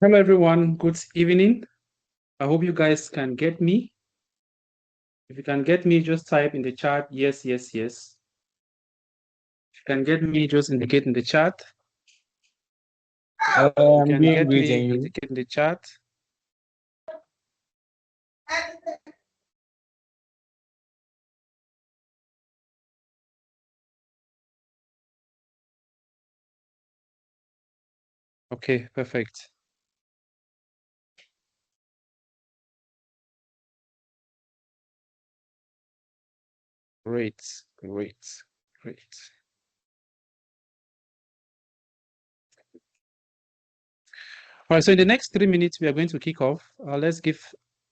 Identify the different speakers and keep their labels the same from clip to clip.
Speaker 1: Hello, everyone. Good evening. I hope you guys can get me. If you can get me, just type in the chat, yes, yes, yes. If you can get me, just indicate in the chat.
Speaker 2: I'm
Speaker 1: Can
Speaker 2: doing
Speaker 1: get
Speaker 2: great,
Speaker 1: me,
Speaker 2: and you?
Speaker 1: indicate in the chat. Okay, perfect. Great, great, great. All right, so in the next 3 minutes, we are going to kick off. Let's give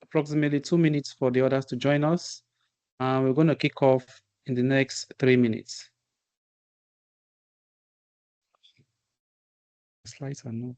Speaker 1: approximately 2 minutes for the others to join us. We're going to kick off in the next 3 minutes. Slides are not.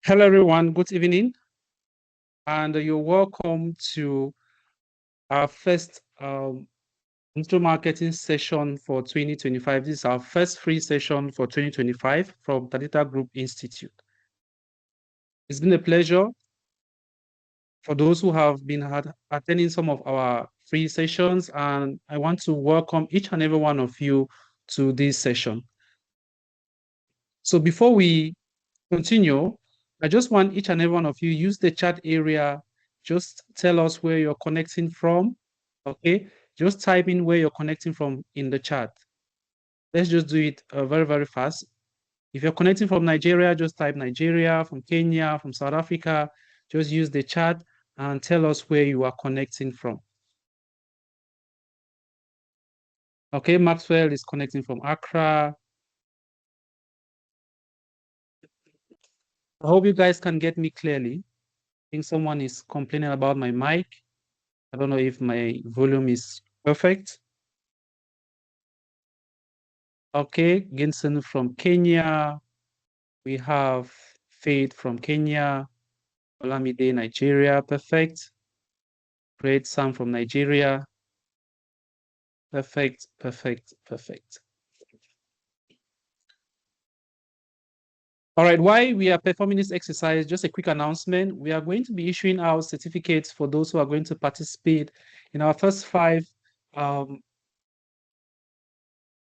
Speaker 1: Hello, everyone. Good evening, and you're welcome to our first digital marketing session for 2025. This is our first free session for 2025 from Tadita Group Institute. It's been a pleasure for those who have been attending some of our free sessions, and I want to welcome each and every one of you to this session. So before we continue, I just want each and every one of you use the chat area. Just tell us where you're connecting from. Okay, just type in where you're connecting from in the chat. Let's just do it very, very fast. If you're connecting from Nigeria, just type Nigeria, from Kenya, from South Africa. Just use the chat and tell us where you are connecting from. Okay, Maxwell is connecting from Accra. I hope you guys can get me clearly. I think someone is complaining about my mic. I don't know if my volume is perfect. Okay, Ginson from Kenya. We have Faith from Kenya. Olamide, Nigeria. Perfect. Great. Sam from Nigeria. Perfect, perfect, perfect. All right, while we are performing this exercise, just a quick announcement. We are going to be issuing our certificates for those who are going to participate in our first 5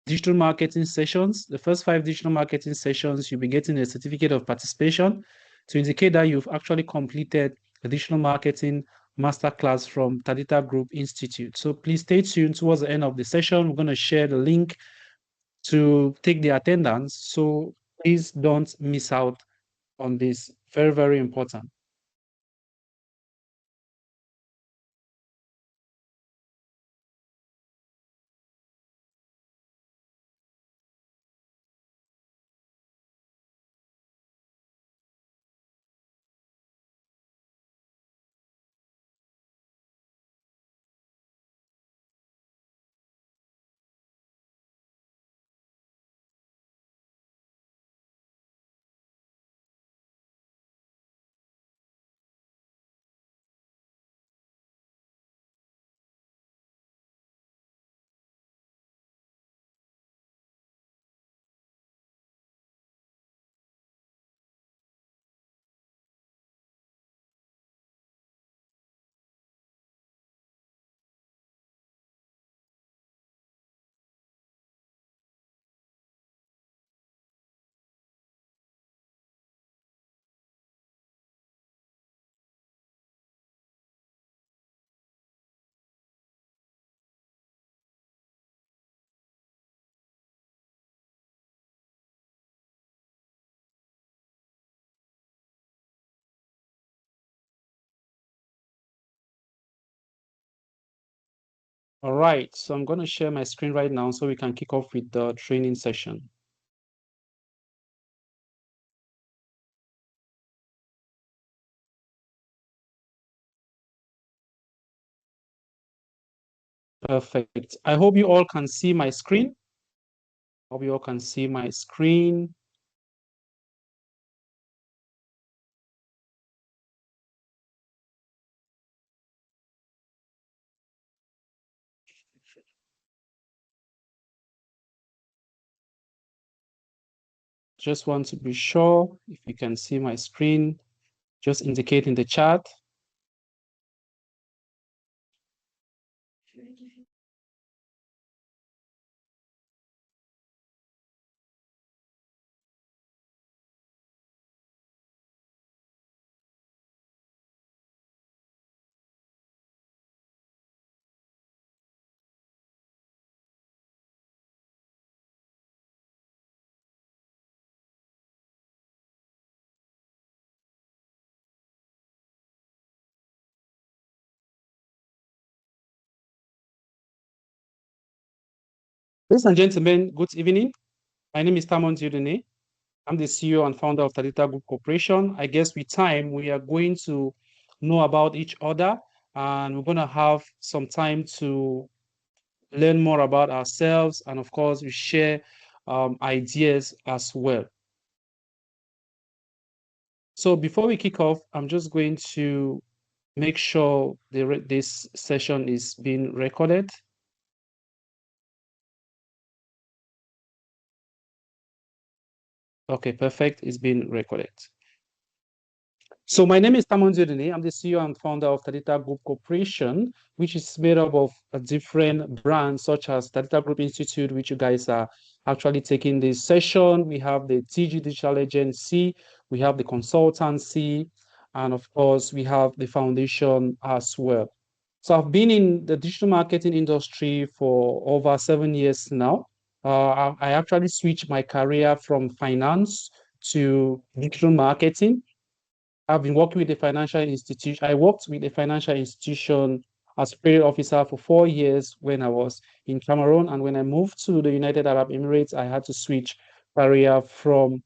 Speaker 1: digital marketing sessions. The first 5 digital marketing sessions, you'll be getting a certificate of participation to indicate that you've actually completed a digital marketing masterclass from Tadita Group Institute. So please stay tuned. Towards the end of the session, we're going to share the link to take the attendance. So please don't miss out on this. Very, very important. All right, so I'm going to share my screen right now so we can kick off with the training session. Perfect. I hope you all can see my screen. Hope you all can see my screen. Just want to be sure if you can see my screen. Just indicate in the chat. Ladies and gentlemen, good evening. My name is Tamon Diodene. I'm the CEO and founder of Tadita Group Corporation. I guess with time, we are going to know about each other, and we're going to have some time to learn more about ourselves. And of course, we share ideas as well. So before we kick off, I'm just going to make sure this session is being recorded. Okay, perfect. It's being recorded. So my name is Tamon Zedene. I'm the CEO and founder of Tadita Group Corporation, which is made up of different brands such as Tadita Group Institute, which you guys are actually taking this session. We have the TG Digital Agency, we have the consultancy, and of course, we have the foundation as well. So I've been in the digital marketing industry for over 7 years now. I actually switched my career from finance to digital marketing. I've been working with a financial institution. I worked with a financial institution as credit officer for 4 years when I was in Cameroon. And when I moved to the United Arab Emirates, I had to switch career from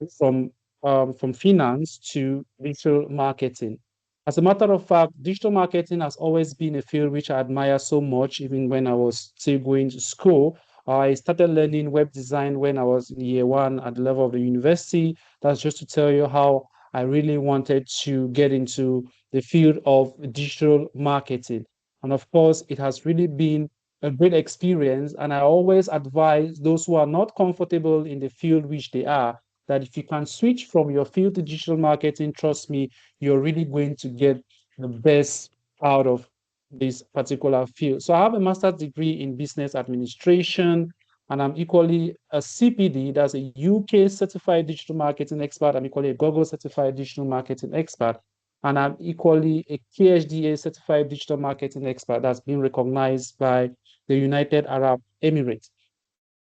Speaker 1: from finance to digital marketing. As a matter of fact, digital marketing has always been a field which I admire so much, even when I was still going to school. I started learning web design when I was in year one at the level of the university. That's just to tell you how I really wanted to get into the field of digital marketing. And of course, it has really been a great experience. And I always advise those who are not comfortable in the field which they are that if you can switch from your field to digital marketing, trust me, you're really going to get the best out of this particular field. So I have a master's degree in business administration, and I'm equally a CPD, that's a UK certified digital marketing expert. I'm equally a Google certified digital marketing expert. And I'm equally a KHDA certified digital marketing expert that's been recognized by the United Arab Emirates.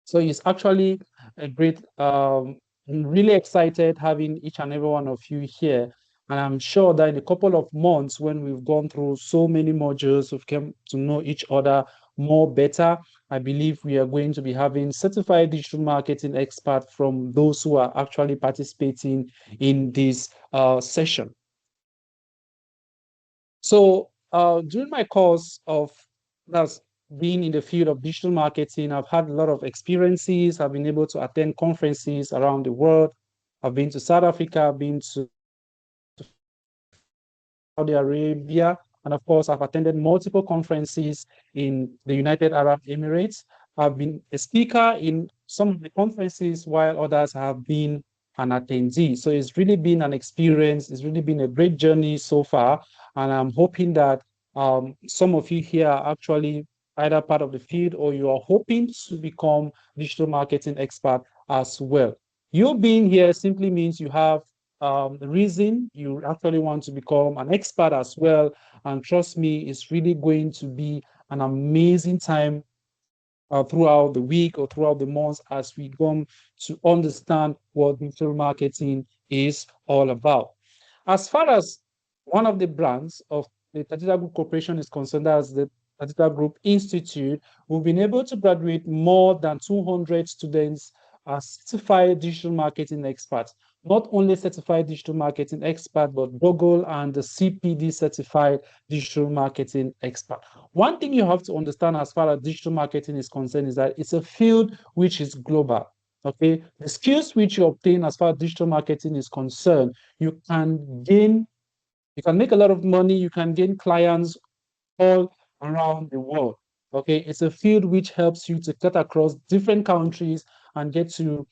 Speaker 1: So it's actually a great, I'm really excited having each and every one of you here. And I'm sure that in a couple of months, when we've gone through so many modules, we've come to know each other more better. I believe we are going to be having certified digital marketing experts from those who are actually participating in this session. So during my course of that's being in the field of digital marketing, I've had a lot of experiences. I've been able to attend conferences around the world. I've been to South Africa, I've been to Saudi Arabia, and of course, I've attended multiple conferences in the United Arab Emirates. I've been a speaker in some of the conferences, while others have been an attendee. So it's really been an experience. It's really been a great journey so far. And I'm hoping that some of you here are actually either part of the field or you are hoping to become digital marketing expert as well. You being here simply means you have the reason you actually want to become an expert as well. And trust me, it's really going to be an amazing time throughout the week or throughout the months as we come to understand what digital marketing is all about. As far as one of the brands of the Tadita Group Corporation is concerned, as the Tadita Group Institute, we've been able to graduate more than 200 students as certified digital marketing experts. Not only certified digital marketing expert, but Google and the CPD certified digital marketing expert. One thing you have to understand as far as digital marketing is concerned is that it's a field which is global. Okay, the skills which you obtain as far as digital marketing is concerned, you can make a lot of money, you can gain clients all around the world. Okay, it's a field which helps you to cut across different countries and get to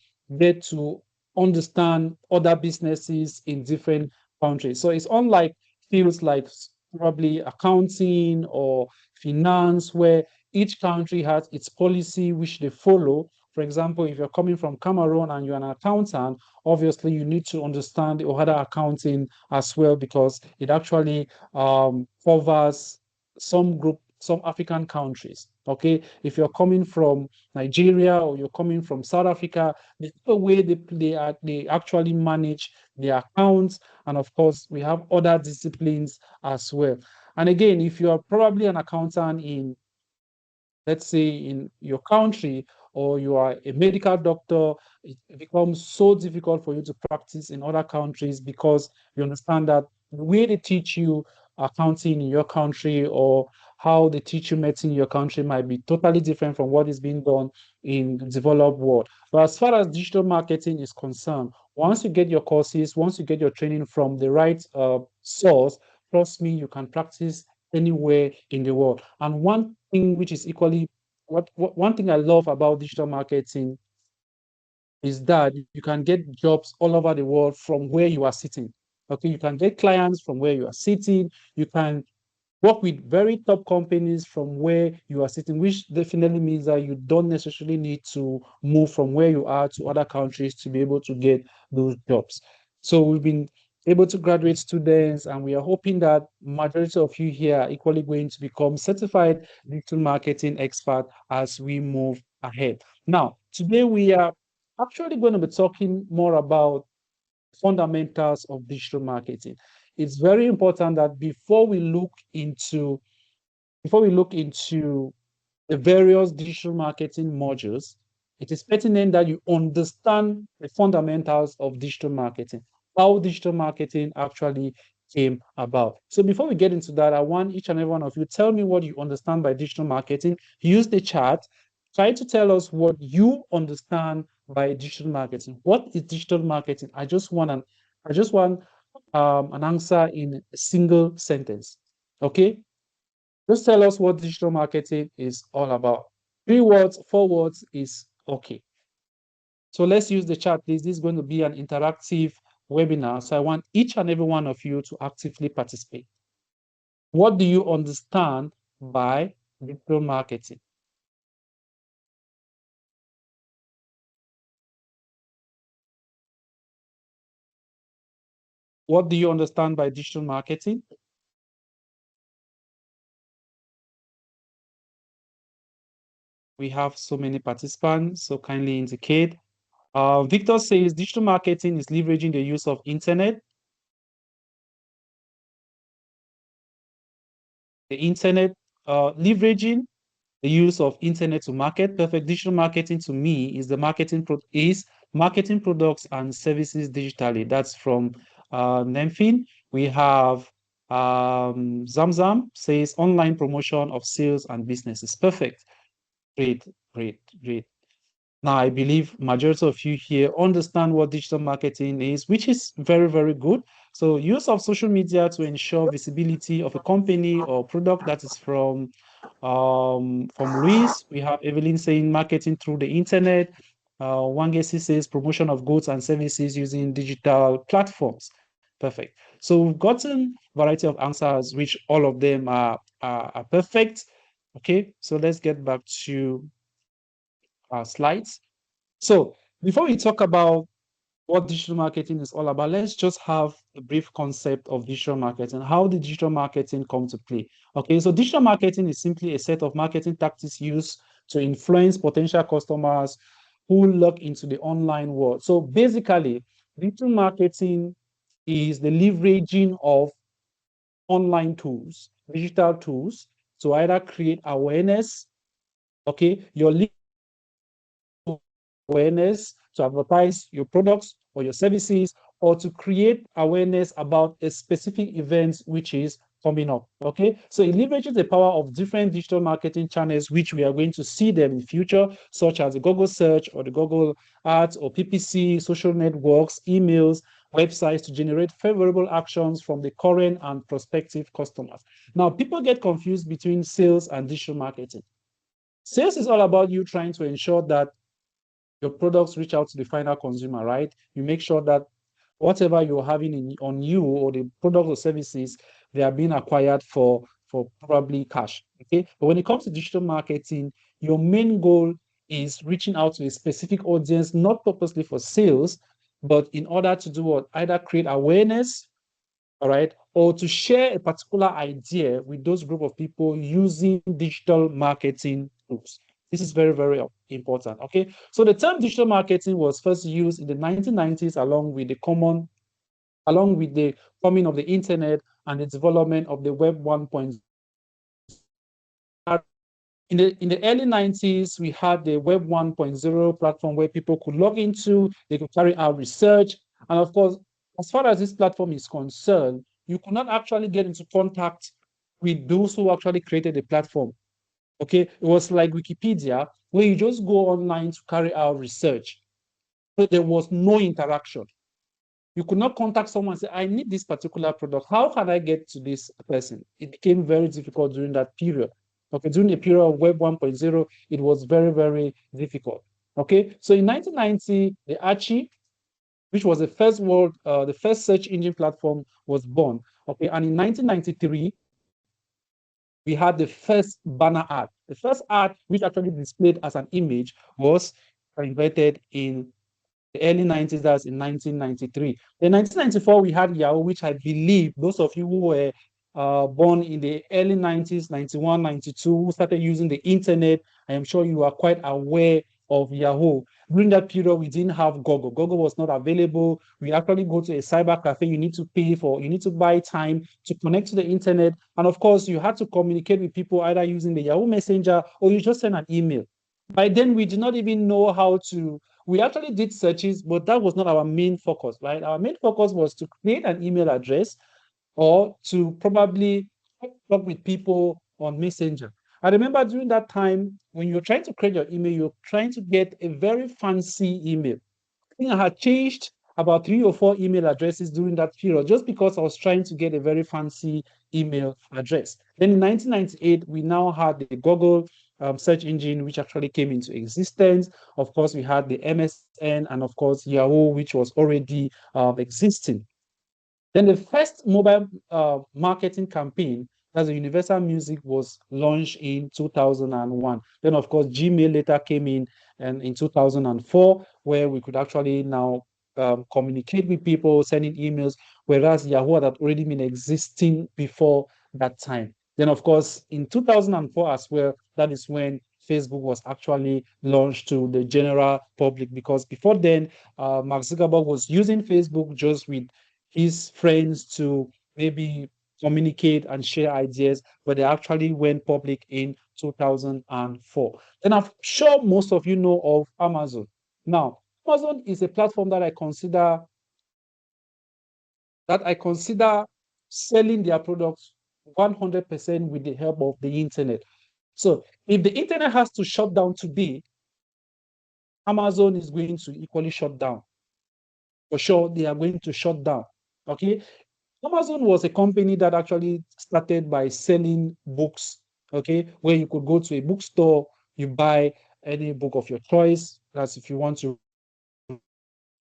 Speaker 1: understand other businesses in different countries. So it's unlike fields like probably accounting or finance, where each country has its policy which they follow. For example, if you're coming from Cameroon and you're an accountant, obviously you need to understand the OHADA accounting as well, because it actually covers some African countries. Okay, if you're coming from Nigeria or you're coming from South Africa, the way they actually manage their accounts, and of course we have other disciplines as well. And again, if you are probably an accountant in, let's say, in your country, or you are a medical doctor, it becomes so difficult for you to practice in other countries, because you understand that the way they teach you accounting in your country or how they teach you medicine in your country might be totally different from what is being done in the developed world. But as far as digital marketing is concerned, Once you get your courses, once you get your training from the right source, trust me, you can practice anywhere in the world. And one thing which is equally, one thing I love about digital marketing is that you can get jobs all over the world from where you are sitting. Okay, you can get clients from where you are sitting. You can work with very top companies from where you are sitting, which definitely means that you don't necessarily need to move from where you are to other countries to be able to get those jobs. So we've been able to graduate students, and we are hoping that majority of you here are equally going to become certified digital marketing expert as we move ahead. Now, today we are actually going to be talking more about fundamentals of digital marketing. It's very important that before we look into the various digital marketing modules, it is pertinent that you understand the fundamentals of digital marketing, how digital marketing actually came about. So before we get into that, I want each and every one of you tell me what you understand by digital marketing. Use the chat. Try to tell us what you understand by digital marketing. What is digital marketing? I just want an answer in a single sentence. Okay? Just tell us what digital marketing is all about. 3 words, 4 words is okay. So let's use the chat, please. This is going to be an interactive webinar. So I want each and every one of you to actively participate. What do you understand by digital marketing? What do you understand by digital marketing? We have so many participants, so kindly indicate. Victor says digital marketing is leveraging the use of internet. Leveraging the use of internet to market. Perfect. Digital marketing to me is marketing products and services digitally. That's from Nemfin. We have Zamzam says online promotion of sales and businesses. Perfect. Great, great, great. Now, I believe majority of you here understand what digital marketing is, which is very, very good. So use of social media to ensure visibility of a company or product. That is from Luis. We have Evelyn saying marketing through the internet. Wangesi says promotion of goods and services using digital platforms. Perfect. So we've gotten variety of answers, which all of them are perfect. Okay, so let's get back to our slides. So before we talk about what digital marketing is all about, let's just have a brief concept of digital marketing. How did digital marketing come to play? Okay, so digital marketing is simply a set of marketing tactics used to influence potential customers who look into the online world. So basically, digital marketing is the leveraging of online tools, digital tools, to either create awareness, okay, your awareness to advertise your products or your services, or to create awareness about a specific event which is coming up. Okay, so it leverages the power of different digital marketing channels, which we are going to see them in future, such as the Google search or the Google ads or PPC, social networks, emails, websites, to generate favorable actions from the current and prospective customers. Now, people get confused between sales and digital marketing. Sales is all about you trying to ensure that your products reach out to the final consumer, right? You make sure that whatever you're having on you, or the products or services, they are being acquired for probably cash. Okay. But when it comes to digital marketing, your main goal is reaching out to a specific audience, not purposely for sales, but in order to do what? Either create awareness, all right, or to share a particular idea with those group of people using digital marketing tools. This is very, very important. Okay, so the term digital marketing was first used in the 1990s, along with the coming of the internet and the development of the Web 1.0. In the early 90s, we had the Web 1.0 platform where people could log into, they could carry out research. And of course, as far as this platform is concerned, you could not actually get into contact with those who actually created the platform. Okay, it was like Wikipedia, where you just go online to carry out research. But there was no interaction. You could not contact someone and say, I need this particular product. How can I get to this person? It became very difficult during that period. Okay, during the period of Web 1.0, it was very, very difficult. Okay, so in 1990, the Archie, which was the first search engine platform, was born. Okay, and in 1993, we had the first banner ad. The first ad, which actually displayed as an image, was invented in the early 90s, that's in 1993. In 1994, we had Yahoo, which I believe those of you who were born in the early 90s, 91, 92, who started using the internet, I am sure you are quite aware of Yahoo. During that period, we didn't have Google. Google was not available. We actually go to a cyber cafe. You need to pay for, you need to buy time to connect to the internet. And of course, you had to communicate with people either using the Yahoo Messenger or you just send an email. By then, we did not even know how to, we actually did searches, but that was not our main focus, right? Our main focus was to create an email address or to probably talk with people on Messenger. I remember during that time, when you're trying to create your email, you're trying to get a very fancy email. I think I had changed about 3 or 4 email addresses during that period, just because I was trying to get a very fancy email address. Then in 1998, we now had the Google search engine, which actually came into existence. Of course, we had the MSN and of course Yahoo, which was already existing. Then the first mobile marketing campaign, as a Universal Music, was launched in 2001. Then, of course, Gmail later came in and in 2004, where we could actually now communicate with people, sending emails, whereas Yahoo had already been existing before that time. Then, of course, in 2004 as well, that is when Facebook was actually launched to the general public, because before then, Mark Zuckerberg was using Facebook just with his friends to maybe communicate and share ideas, but they actually went public in 2004. Then I'm sure most of you know of Amazon. Now, Amazon is a platform that I consider selling their products 100% with the help of the internet. So if the internet has to shut down today, Amazon is going to equally shut down. For sure, they are going to shut down. Okay. Amazon was a company that actually started by selling books, okay, where you could go to a bookstore, you buy any book of your choice. That's if you want to.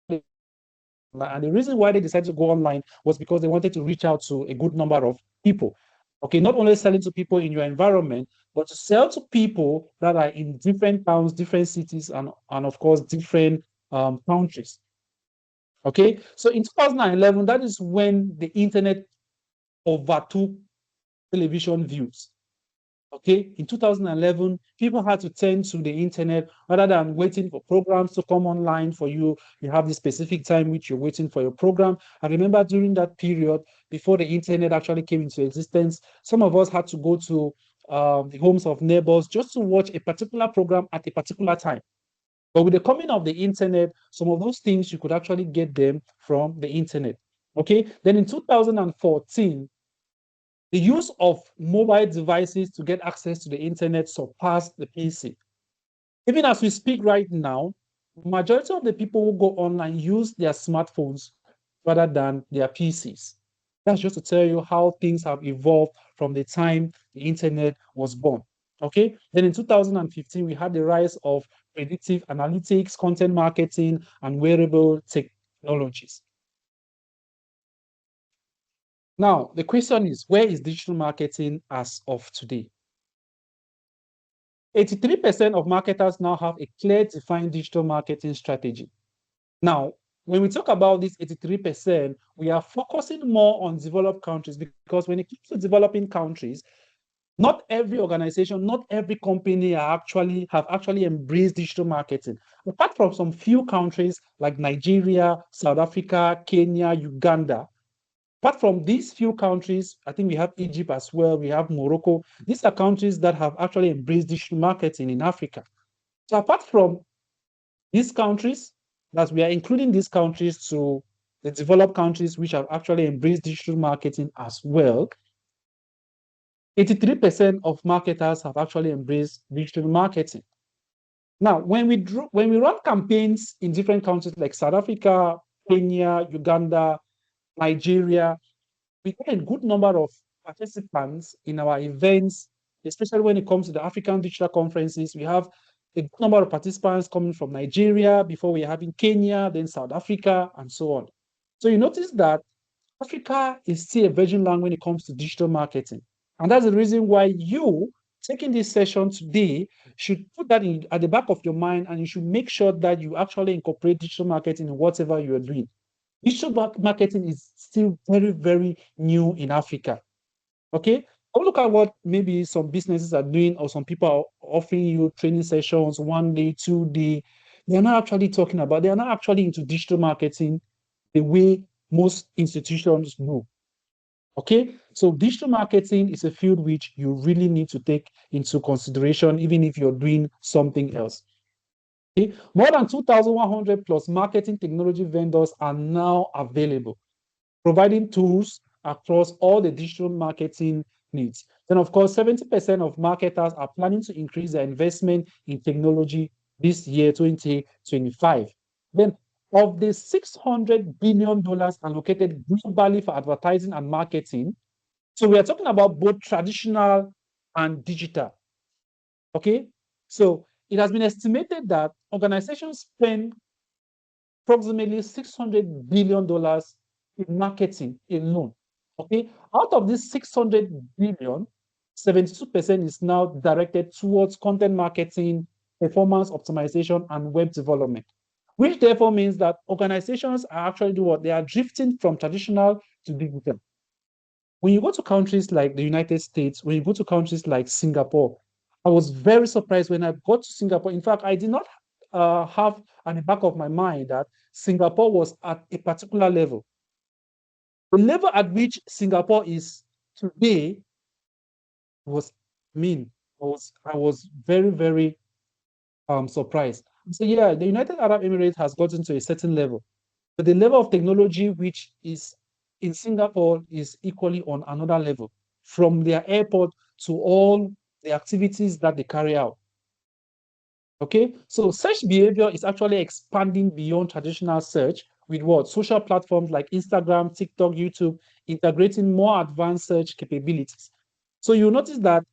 Speaker 1: And the reason why they decided to go online was because they wanted to reach out to a good number of people. Okay, not only selling to people in your environment, but to sell to people that are in different towns, different cities, and of course, different countries. Okay, so in 2011, that is when the internet overtook television views. Okay, in 2011, people had to turn to the internet rather than waiting for programs to come online for you. You have this specific time which you're waiting for your program. I remember during that period, before the internet actually came into existence, some of us had to go to the homes of neighbors just to watch a particular program at a particular time. But with the coming of the internet, some of those things you could actually get them from the internet. Okay, then in 2014, the use of mobile devices to get access to the internet surpassed the PC. Even as we speak right now, majority of the people who go online use their smartphones rather than their PCs. That's just to tell you how things have evolved from the time the internet was born. Okay, then in 2015, we had the rise of predictive analytics, content marketing, and wearable technologies. Now, the question is, where is digital marketing as of today? 83% of marketers now have a clear, defined digital marketing strategy. Now, when we talk about this 83%, we are focusing more on developed countries, because when it comes to developing countries, not every organization, not every company have actually embraced digital marketing. Apart from some few countries like Nigeria, South Africa, Kenya, Uganda. Apart from these few countries, I think we have Egypt as well, we have Morocco. These are countries that have actually embraced digital marketing in Africa. So apart from these countries, that we are including these countries to the developed countries which have actually embraced digital marketing as well, 83% of marketers have actually embraced digital marketing. Now, when we run campaigns in different countries like South Africa, Kenya, Uganda, Nigeria. We get a good number of participants in our events, especially when it comes to the African Digital Conferences. We have a good number of participants coming from Nigeria, before we're having Kenya, then South Africa, and so on. So you notice that Africa is still a virgin land when it comes to digital marketing. And that's the reason why you taking this session today should put that in at the back of your mind, and you should make sure that you actually incorporate digital marketing in whatever you're doing. Digital marketing is still very, very new in Africa. Okay. I'll look at what maybe some businesses are doing, or some people are offering you training sessions 1 day, 2 day. They're not actually talking about, they are not actually into digital marketing the way most institutions do. Okay, so digital marketing is a field which you really need to take into consideration, even if you're doing something else. Okay, more than 2,100 plus marketing technology vendors are now available, providing tools across all the digital marketing needs. Then, of course, 70% of marketers are planning to increase their investment in technology this year, 2025. Then, of the $600 billion allocated globally for advertising and marketing, so we are talking about both traditional and digital. Okay, so it has been estimated that organizations spend approximately $600 billion in marketing alone. Okay, out of this 600 billion, 72% is now directed towards content marketing, performance optimization, and web development, which therefore means that organizations are actually doing what? They are drifting from traditional to digital. When you go to countries like the United States, when you go to countries like Singapore, I was very surprised when I got to Singapore. In fact, I did not have at the back of my mind that Singapore was at a particular level. The level at which Singapore is today was mean. I was very, very surprised. So yeah, the United Arab Emirates has gotten to a certain level, but the level of technology which is in Singapore is equally on another level, from their airport to all the activities that they carry out. Okay, so search behavior is actually expanding beyond traditional search with what? Social platforms like Instagram, TikTok, YouTube, integrating more advanced search capabilities. So you'll notice that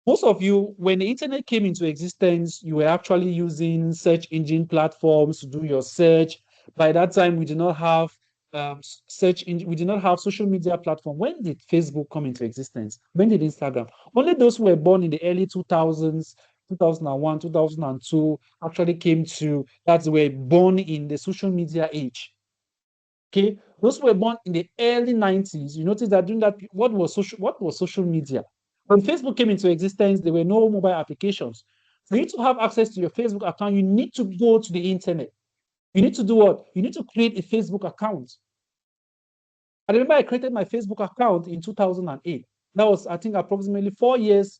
Speaker 1: most of you, when the internet came into existence, you were actually using search engine platforms to do your search. By that time, we did not have we did not have social media platform. When did Facebook come into existence? When did Instagram? Only those who were born in the early 2000s, 2001, 2002 actually came to, that's were born in the social media age. Okay, those who were born in the early 90s, you notice that during that, what was social media? When Facebook came into existence, there were no mobile applications. For you to have access to your Facebook account, you need to go to the internet. You need to do what? You need to create a Facebook account. I remember I created my Facebook account in 2008. That was, I think, approximately 4 years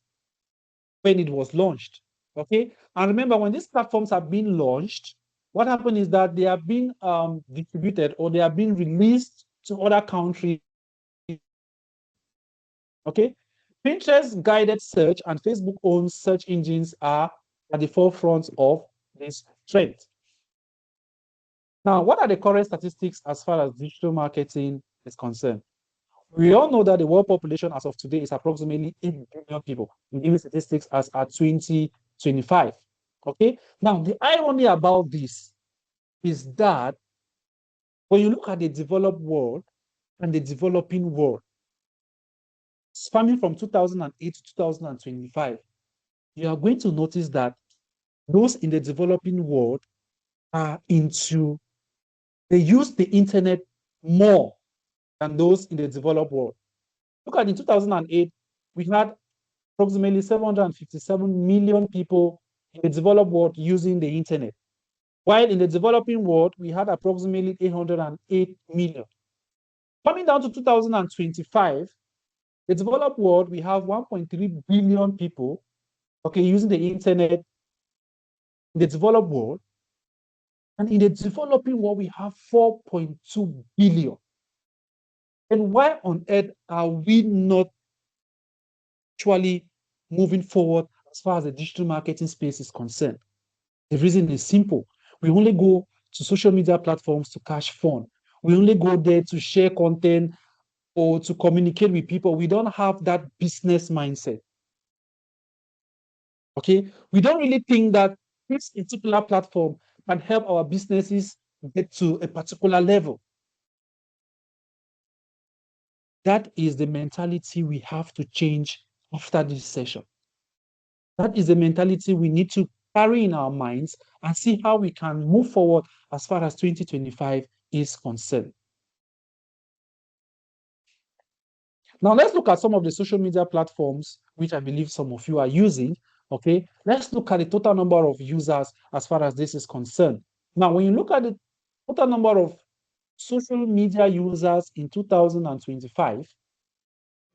Speaker 1: when it was launched. Okay. And remember, when these platforms have been launched, what happened is that they have been distributed, or they have been released to other countries. Okay. Pinterest guided search and Facebook owned search engines are at the forefront of this trend. Now, what are the current statistics as far as digital marketing is concerned? We all know that the world population as of today is approximately 8 billion people, in giving statistics as at 2025. Okay. Now, the irony about this is that when you look at the developed world and the developing world, spanning from 2008 to 2025, you are going to notice that those in the developing world are into, they use the internet more than those in the developed world. Look at in 2008, we had approximately 757 million people in the developed world using the internet. While in the developing world, we had approximately 808 million. Coming down to 2025, the developed world, we have 1.3 billion people, okay, using the internet in the developed world. And in the developing world, we have 4.2 billion. And why on earth are we not actually moving forward as far as the digital marketing space is concerned? The reason is simple. We only go
Speaker 2: to social media platforms to catch fun. We only go there to share content or to communicate with people. We don't have that business mindset. Okay, we don't really think that this particular platform can help our businesses get to a particular level. That is the mentality we have to change after this session. That is the mentality we need to carry in our minds and see how we can move forward as far as 2025 is concerned. Now, let's look at some of the social media platforms which I believe some of you are using. Okay, let's look at the total number of users as far as this is concerned. Now, when you look at the total number of social media users in 2025,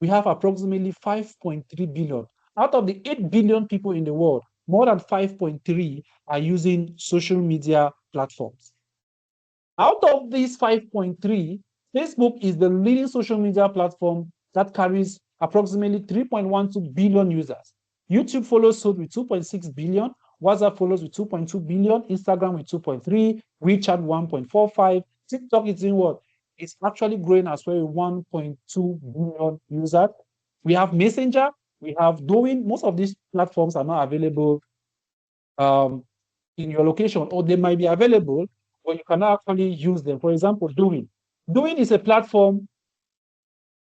Speaker 2: we have approximately 5.3 billion. Out of the 8 billion people in the world, more than 5.3 are using social media platforms. Out of these 5.3, Facebook is the leading social media platform that carries approximately 3.12 billion users. YouTube follows suit with 2.6 billion, WhatsApp follows with 2.2 billion, Instagram with 2.3, WeChat 1.45, TikTok is in what? It's actually growing as well with 1.2 billion users. We have Messenger, we have Douyin. Most of these platforms are not available in your location, or they might be available, but you cannot actually use them. For example, Douyin. Douyin is a platform.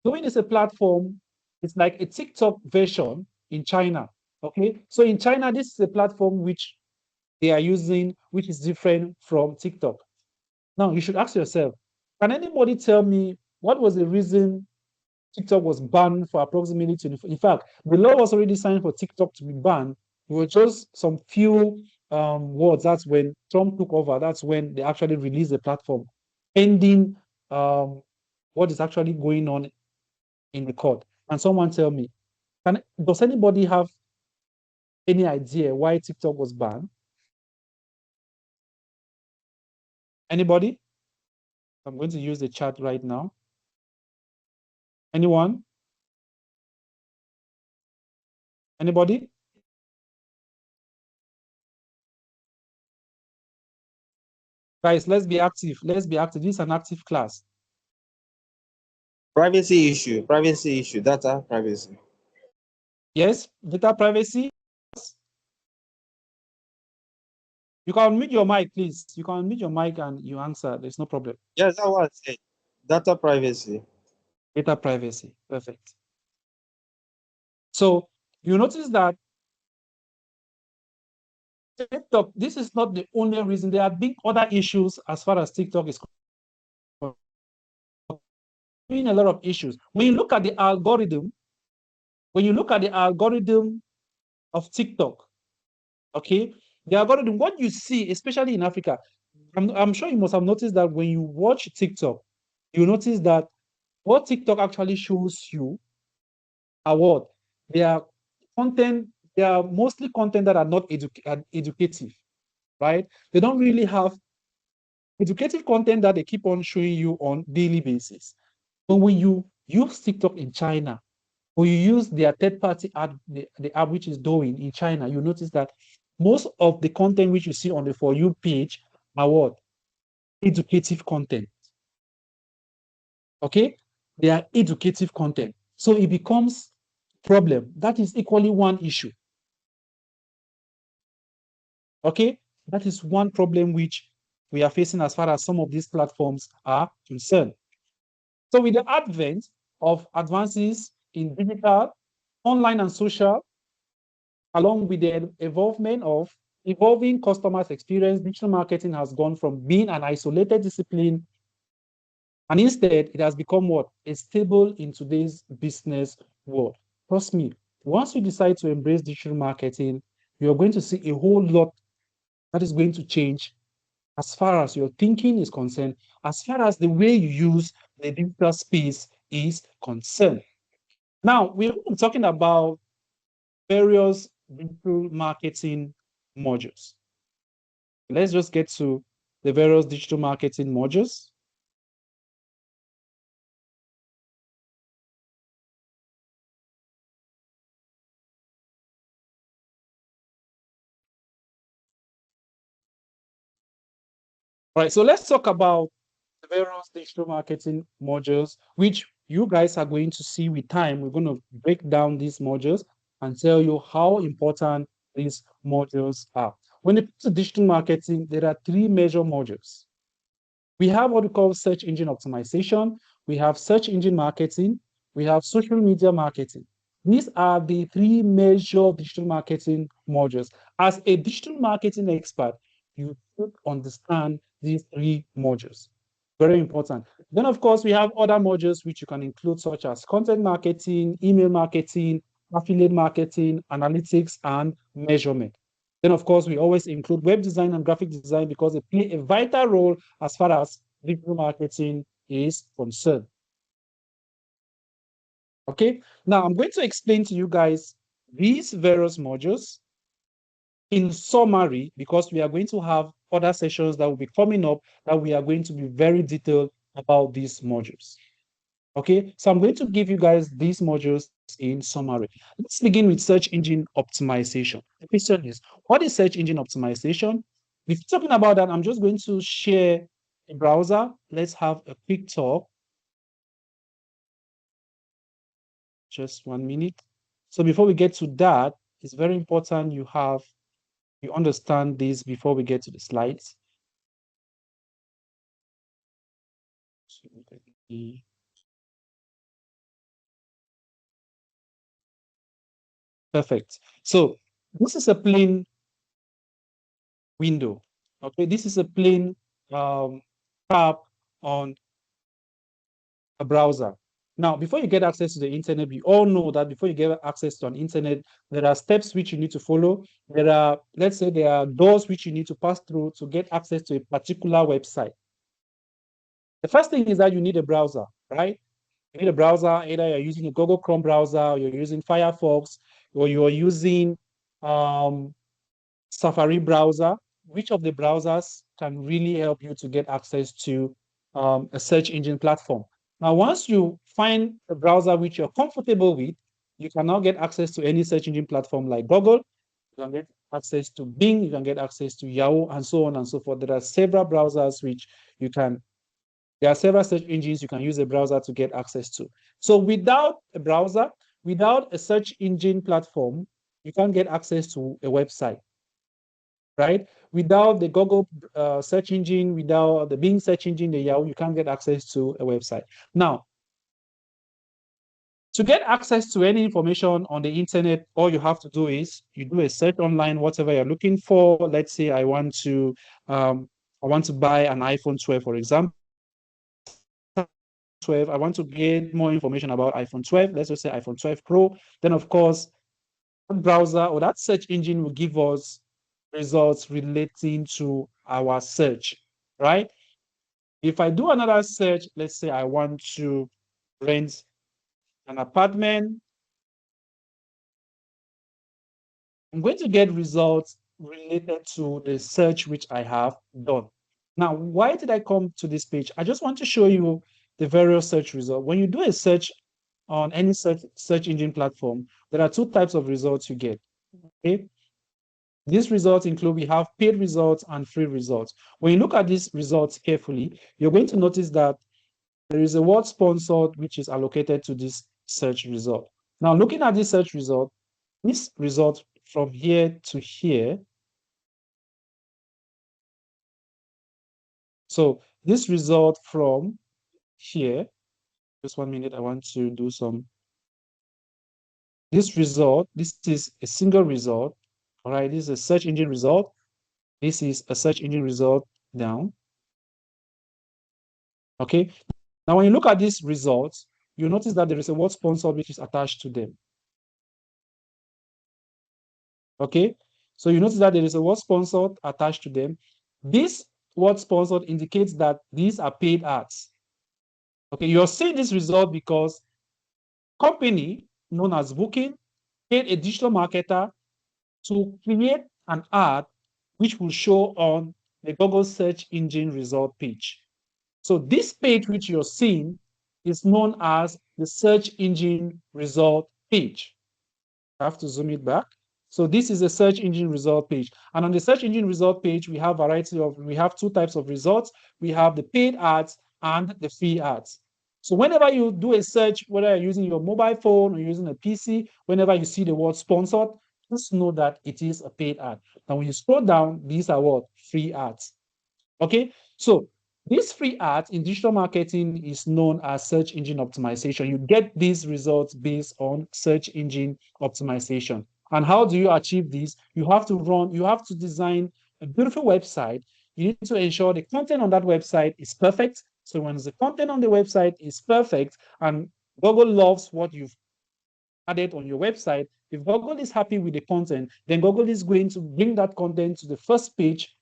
Speaker 2: Douyin is a platform. It's like a TikTok version in China. Okay, so in China, this is a platform which they are using, which is different from TikTok. Now, you should ask yourself, can anybody tell me what was the reason TikTok was banned for approximately 24? In fact, the law was already signed for TikTok to be banned. It was just some few words. That's when Trump took over. That's when they actually released the platform, ending what is actually going on in the court. And someone tell me, does anybody have any idea why TikTok was banned? Anybody? I'm going to use the chat right now. Anyone? Anybody? Guys, let's be active. Let's be active. This is an active class.
Speaker 3: Privacy issue, data privacy.
Speaker 2: Yes, data privacy. You can unmute your mic, please. You can unmute your mic and you answer. There's no problem.
Speaker 3: Yes, that's what I said. Data privacy.
Speaker 2: Data privacy. Perfect. So you notice that TikTok, this is not the only reason. There have been other issues as far as TikTok is concerned. Been a lot of issues. When you look at the algorithm, of TikTok, okay, the algorithm, what you see, especially in Africa, I'm sure you must have noticed that when you watch TikTok, you notice that what TikTok actually shows you are what? They are content, they are mostly content that are not educative, right? They don't really have educative content that they keep on showing you on daily basis. But when you use TikTok in China, or you use their third-party app, the app which is Douyin in China, you notice that most of the content which you see on the For You page are what? Educative content. Okay? They are educative content. So it becomes problem. That is equally one issue. Okay? That is one problem which we are facing as far as some of these platforms are concerned. So with the advent of advances in digital, online and social, along with the involvement of evolving customers' experience, digital marketing has gone from being an isolated discipline, and instead it has become what? A stable in today's business world. Trust me, once you decide to embrace digital marketing, you're going to see a whole lot that is going to change as far as your thinking is concerned, as far as the way you use the digital space is concerned. Now, we're talking about various digital marketing modules. Let's just get to the various digital marketing modules. All right, so let's talk about the various digital marketing modules, which you guys are going to see with time. We're going to break down these modules and tell you how important these modules are. When it comes to digital marketing, there are three major modules. We have what we call search engine optimization, we have search engine marketing, we have social media marketing. These are the three major digital marketing modules. As a digital marketing expert, you should understand these three modules. Very important. Then, of course, we have other modules which you can include, such as content marketing, email marketing, affiliate marketing, analytics, and measurement. Then, of course, we always include web design and graphic design because they play a vital role as far as digital marketing is concerned. Okay, now I'm going to explain to you guys these various modules in summary, because we are going to have other sessions that will be coming up that we are going to be very detailed about these modules. Okay, so I'm going to give you guys these modules in summary. Let's begin with search engine optimization. The question is, what is search engine optimization? Before talking about that, I'm just going to share a browser. Let's have a quick talk. Just 1 minute. So before we get to that, it's very important you understand this before we get to the slides. Perfect. So this is a plain window. Okay, this is a plain tab on a browser. Now, before you get access to the internet, we all know that before you get access to an internet, there are steps which you need to follow. Let's say there are doors which you need to pass through to get access to a particular website. The first thing is that you need a browser, right? You need a browser, either you're using a Google Chrome browser, or you're using Firefox, or you're using Safari browser. Which of the browsers can really help you to get access to a search engine platform? Now, once you find a browser which you're comfortable with, you can now get access to any search engine platform like Google. You can get access to Bing, you can get access to Yahoo, and so on and so forth. There are several browsers which there are several search engines you can use a browser to get access to. So without a browser, without a search engine platform, you can't get access to a website, right? Without the Google search engine, without the Bing search engine, the Yahoo, you can't get access to a website. Now, to get access to any information on the internet, all you have to do is you do a search online, whatever you're looking for. Let's say I want to buy an iPhone 12, for example. 12, I want to get more information about iPhone 12. Let's just say iPhone 12 Pro. Then, of course, that browser or that search engine will give us results relating to our search, right? If I do another search, let's say I want to rent an apartment, I'm going to get results related to the search which I have done. Now, why did I come to this page? I just want to show you the various search results. When you do a search on any search engine platform, there are two types of results you get. Okay. These results include, we have paid results and free results. When you look at these results carefully, you're going to notice that there is a word sponsored which is allocated to this search result. Now, looking at this search result, this result from here to here. So this result from here, just 1 minute, I want to do some. This result, this is a single result. All right, this is a search engine result. This is a search engine result down. Okay. Now, when you look at these results, you notice that there is a word sponsored which is attached to them. Okay. So you notice that there is a word sponsored attached to them. This word sponsored indicates that these are paid ads. Okay. You're seeing this result because company known as Booking paid a digital marketer to create an ad which will show on the Google search engine result page. So this page which you're seeing is known as the search engine result page. I have to zoom it back. So this is a search engine result page. And on the search engine result page, we have two types of results. We have the paid ads and the free ads. So whenever you do a search, whether you're using your mobile phone or using a PC, whenever you see the word sponsored, just know that it is a paid ad. Now, when you scroll down, these are what? Free ads. Okay, so this free ads in digital marketing is known as search engine optimization. You get these results based on search engine optimization. And how do you achieve this? You have to design a beautiful website. You need to ensure the content on that website is perfect. So when the content on the website is perfect and Google loves what you've added on your website, if Google is happy with the content, then Google is going to bring that content to the first page,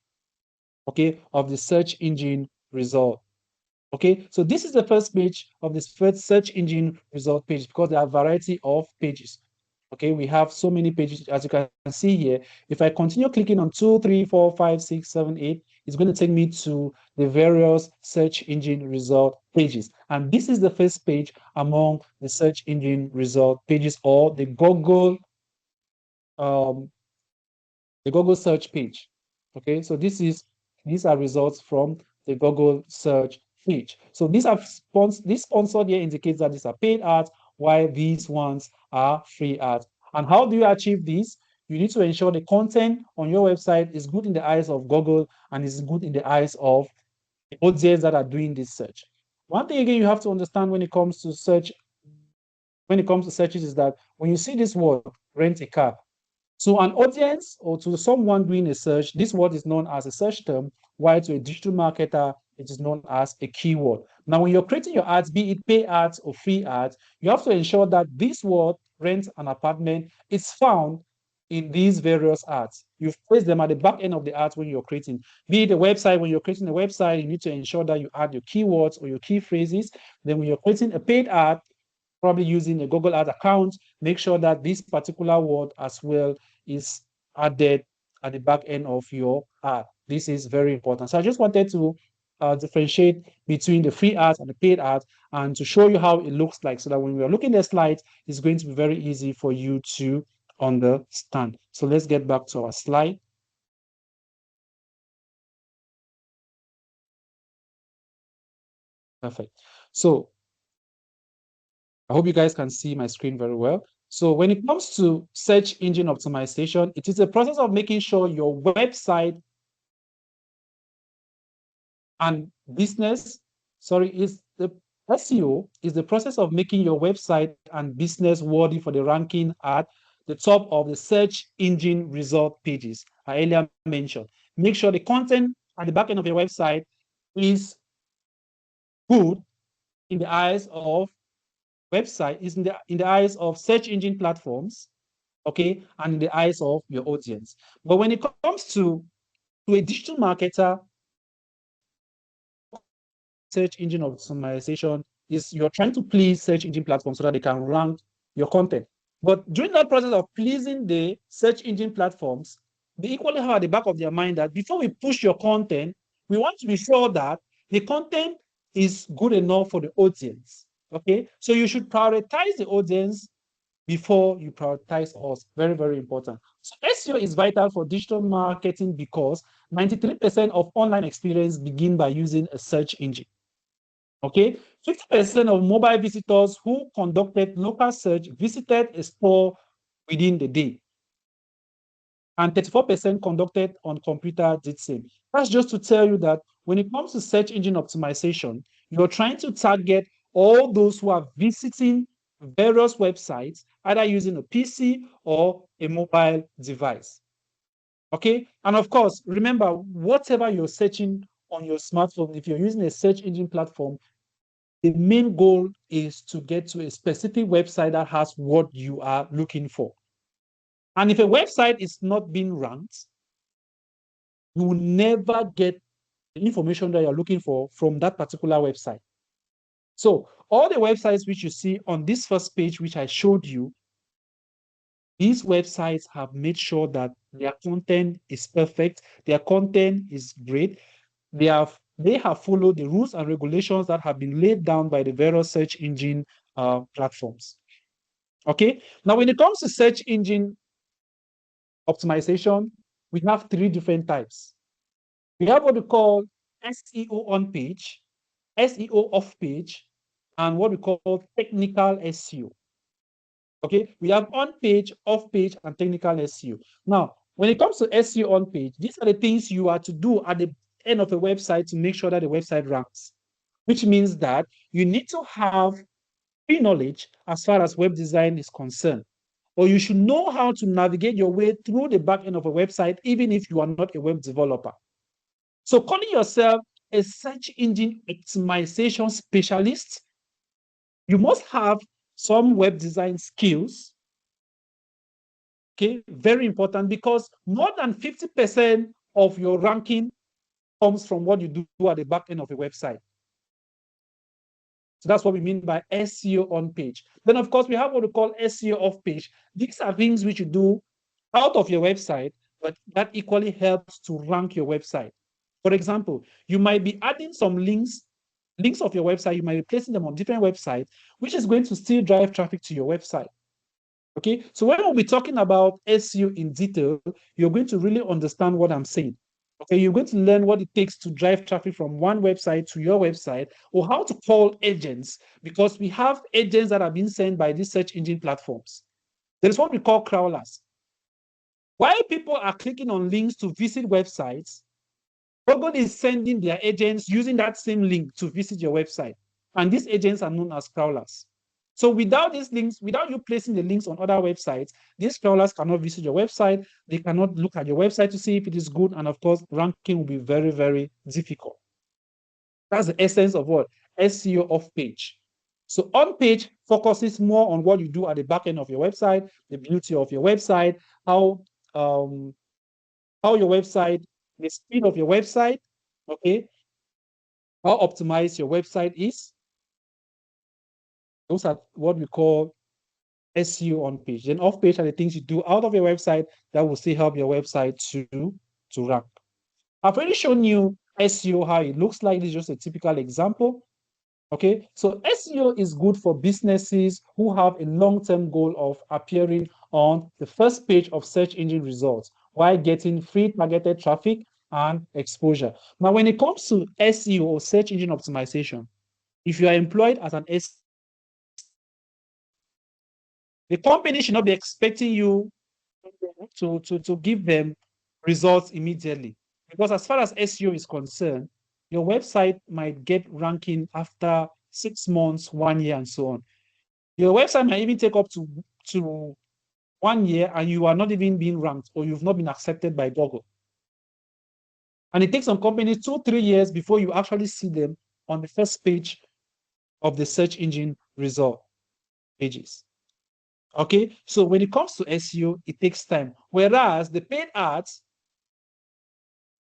Speaker 2: okay, of the search engine result. Okay, so this is the first page of this first search engine result page because there are a variety of pages. Okay, we have so many pages, as you can see here. If I continue clicking on 2, 3, 4, 5, 6, 7, 8, it's going to take me to the various search engine result pages. And this is the first page among the search engine result pages, or the Google search page. Okay, so these are results from the Google search page. So this sponsored here indicates that these are paid ads, while these ones are free ads. And how do you achieve this? You need to ensure the content on your website is good in the eyes of Google and is good in the eyes of the audience that are doing this search. One thing again you have to understand when it comes to searches is that when you see this word, rent a car, to an audience or to someone doing a search, this word is known as a search term, while to a digital marketer, it is known as a keyword. Now, when you're creating your ads, be it pay ads or free ads, you have to ensure that this word, rent an apartment, is found in these various ads. You've placed them at the back end of the ads when you're creating. Be it a website, when you're creating a website, you need to ensure that you add your keywords or your key phrases. Then when you're creating a paid ad, probably using a Google Ads account, make sure that this particular word as well is added at the back end of your ad. This is very important. So I just wanted to differentiate between the free ads and the paid ads and to show you how it looks like so that when we're looking at the slides, it's going to be very easy for you to understand. So let's get back to our slide. Perfect. So I hope you guys can see my screen very well. So when it comes to search engine optimization, it is a process of making sure your website and business, is the SEO is the process of making your website and business worthy for the ranking at the top of the search engine result pages I earlier mentioned. Make sure the content at the back end of your website is good in the eyes of in the eyes of search engine platforms, okay, and in the eyes of your audience. But when it comes to a digital marketer, search engine optimization is you're trying to please search engine platforms so that they can rank your content. But during that process of pleasing the search engine platforms, they equally have at the back of their mind that before we push your content, we want to be sure that the content is good enough for the audience. Okay, so you should prioritize the audience before you prioritize us. Very, very important. So SEO is vital for digital marketing because 93% of online experience begin by using a search engine. Okay, 50% of mobile visitors who conducted local search visited a store within the day. And 34% conducted on computer did same. That's just to tell you that when it comes to search engine optimization, you're trying to target all those who are visiting various websites, either using a PC or a mobile device. Okay, and of course, remember, whatever you're searching on your smartphone, if you're using a search engine platform, the main goal is to get to a specific website that has what you are looking for. And if a website is not being ranked, you will never get the information that you're looking for from that particular website. So all the websites which you see on this first page, which I showed you, these websites have made sure that their content is perfect, their content is great. They have followed the rules and regulations that have been laid down by the various search engine platforms. Okay, now when it comes to search engine optimization, we have three different types. We have what we call SEO on page, SEO off page, and what we call technical SEO. Okay, we have on page, off page, and technical SEO. Now, when it comes to SEO on page, these are the things you are to do at the end of a website to make sure that the website ranks, which means that you need to have pre-knowledge as far as web design is concerned, or you should know how to navigate your way through the back end of a website, even if you are not a web developer. So calling yourself a search engine optimization specialist, you must have some web design skills. Okay, very important, because more than 50% of your ranking comes from what you do at the back end of a website. So that's what we mean by SEO on page. Then, of course, we have what we call SEO off page. These are things which you do out of your website, but that equally helps to rank your website. For example, you might be adding some links of your website, you might be placing them on different websites, which is going to still drive traffic to your website. Okay, so when we'll be talking about SEO in detail, you're going to really understand what I'm saying. Okay, you're going to learn what it takes to drive traffic from one website to your website, or how to call agents, because we have agents that are being sent by these search engine platforms. There is what we call crawlers. While people are clicking on links to visit websites, Google is sending their agents using that same link to visit your website. And these agents are known as crawlers. So without these links, without you placing the links on other websites, these crawlers cannot visit your website. They cannot look at your website to see if it is good. And of course, ranking will be very, very difficult. That's the essence of what? SEO off page. So on page focuses more on what you do at the back end of your website, the beauty of your website, how your website, the speed of your website, okay, how optimized your website is. Those are what we call SEO on page. Then off page are the things you do out of your website that will still help your website to rank. I've already shown you SEO, how it looks like. This is just a typical example. Okay, so SEO is good for businesses who have a long-term goal of appearing on the first page of search engine results while getting free targeted traffic and exposure. Now, when it comes to SEO or search engine optimization, if you are employed as an SEO, the company should not be expecting you to give them results immediately. Because as far as SEO is concerned, your website might get ranking after 6 months, 1 year, and so on. Your website might even take up to 1 year and you are not even being ranked, or you've not been accepted by Google. And it takes some companies 2-3 years before you actually see them on the first page of the search engine result pages. Okay, so when it comes to SEO, it takes time. Whereas the paid ads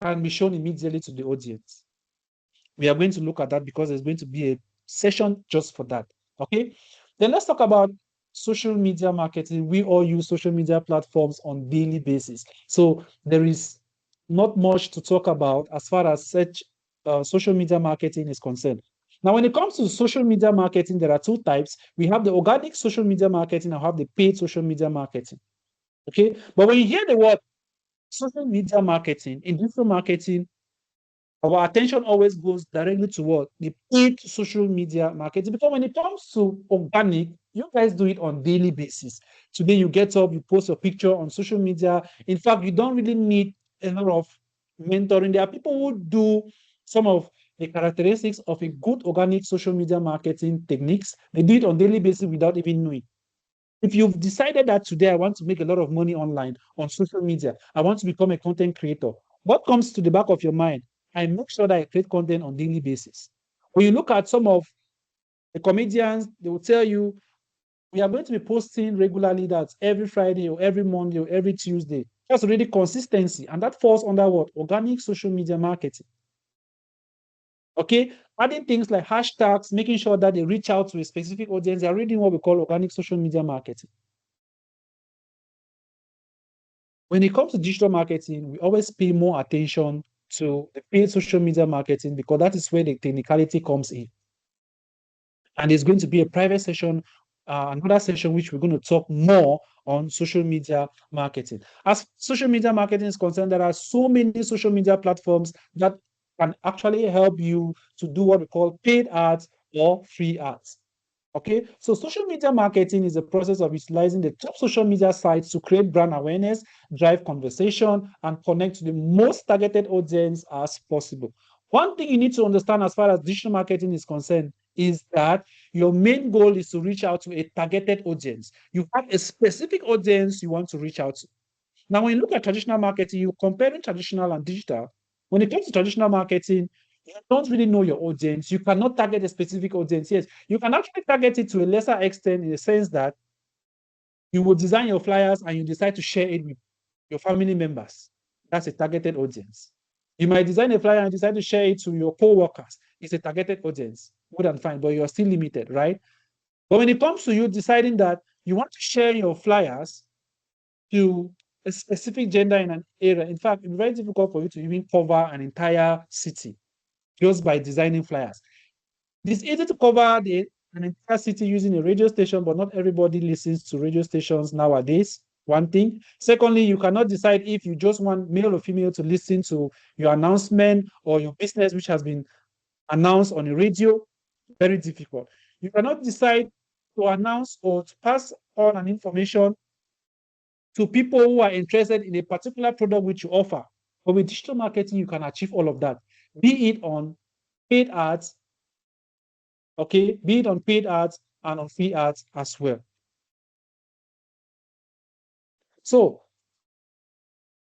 Speaker 2: can be shown immediately to the audience. We are going to look at that because there's going to be a session just for that. Okay, then let's talk about social media marketing. We all use social media platforms on daily basis. So there is not much to talk about as far as social media marketing is concerned. Now, when it comes to social media marketing, there are two types. We have the organic social media marketing and have the paid social media marketing. Okay, but when you hear the word social media marketing, in digital marketing, our attention always goes directly to what? The paid social media marketing. Because when it comes to organic, you guys do it on daily basis. Today you get up, you post your picture on social media. In fact, you don't really need a lot of mentoring. There are people who do some of the characteristics of a good organic social media marketing techniques. They do it on daily basis without even knowing. If you've decided that today I want to make a lot of money online on social media, I want to become a content creator, what comes to the back of your mind? I make sure that I create content on daily basis. When you look at some of the comedians, they will tell you, we are going to be posting regularly, that's every Friday or every Monday or every Tuesday. That's already consistency. And that falls under what? Organic social media marketing. Okay, adding things like hashtags, making sure that they reach out to a specific audience, they are reading what we call organic social media marketing. When it comes to digital marketing, we always pay more attention to the paid social media marketing because that is where the technicality comes in. And there's going to be a private session another session which we're going to talk more on social media marketing. As social media marketing is concerned, there are so many social media platforms that can actually help you to do what we call paid ads or free ads. Okay, so social media marketing is a process of utilizing the top social media sites to create brand awareness, drive conversation, and connect to the most targeted audience as possible. One thing you need to understand as far as digital marketing is concerned is that your main goal is to reach out to a targeted audience. You have a specific audience you want to reach out to. Now, when you look at traditional marketing, you're comparing traditional and digital. When it comes to traditional marketing, you don't really know your audience. You cannot target a specific audience. Yes, you can actually target it to a lesser extent in the sense that you will design your flyers and you decide to share it with your family members. That's a targeted audience. You might design a flyer and decide to share it to your co-workers. It's a targeted audience. Good and fine, but you're still limited, right? But when it comes to you deciding that you want to share your flyers to a specific gender in an area, in fact, it's very difficult for you to even cover an entire city just by designing flyers. It's easy to cover an entire city using a radio station, but not everybody listens to radio stations nowadays. One thing. Secondly, you cannot decide if you just want male or female to listen to your announcement or your business, which has been announced on the radio. Very difficult. You cannot decide to announce or to pass on an information to people who are interested in a particular product which you offer. But with digital marketing, you can achieve all of that, be it on paid ads, okay, be it on paid ads and on free ads as well. So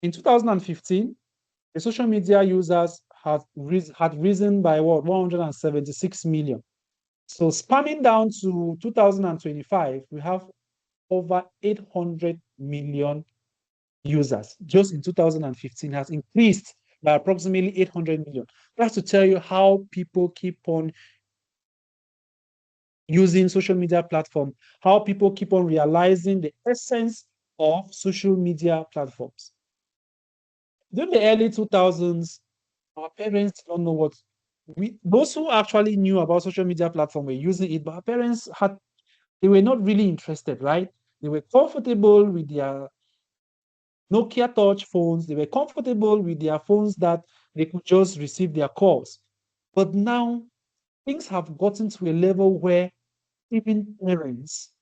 Speaker 2: in 2015, the social media users had risen by what, 176 million. So spamming down to 2025, we have over 800 million users. Just in 2015 has increased by approximately 800 million. That's to tell you how people keep on using social media platform, how people keep on realizing the essence of social media platforms. During the early 2000s, our parents don't know what those who actually knew about social media platform were using it, but our parents they were not really interested, right? They were comfortable with their Nokia touch phones. They were comfortable with their phones that they could just receive their calls. But now things have gotten to a level where even parents,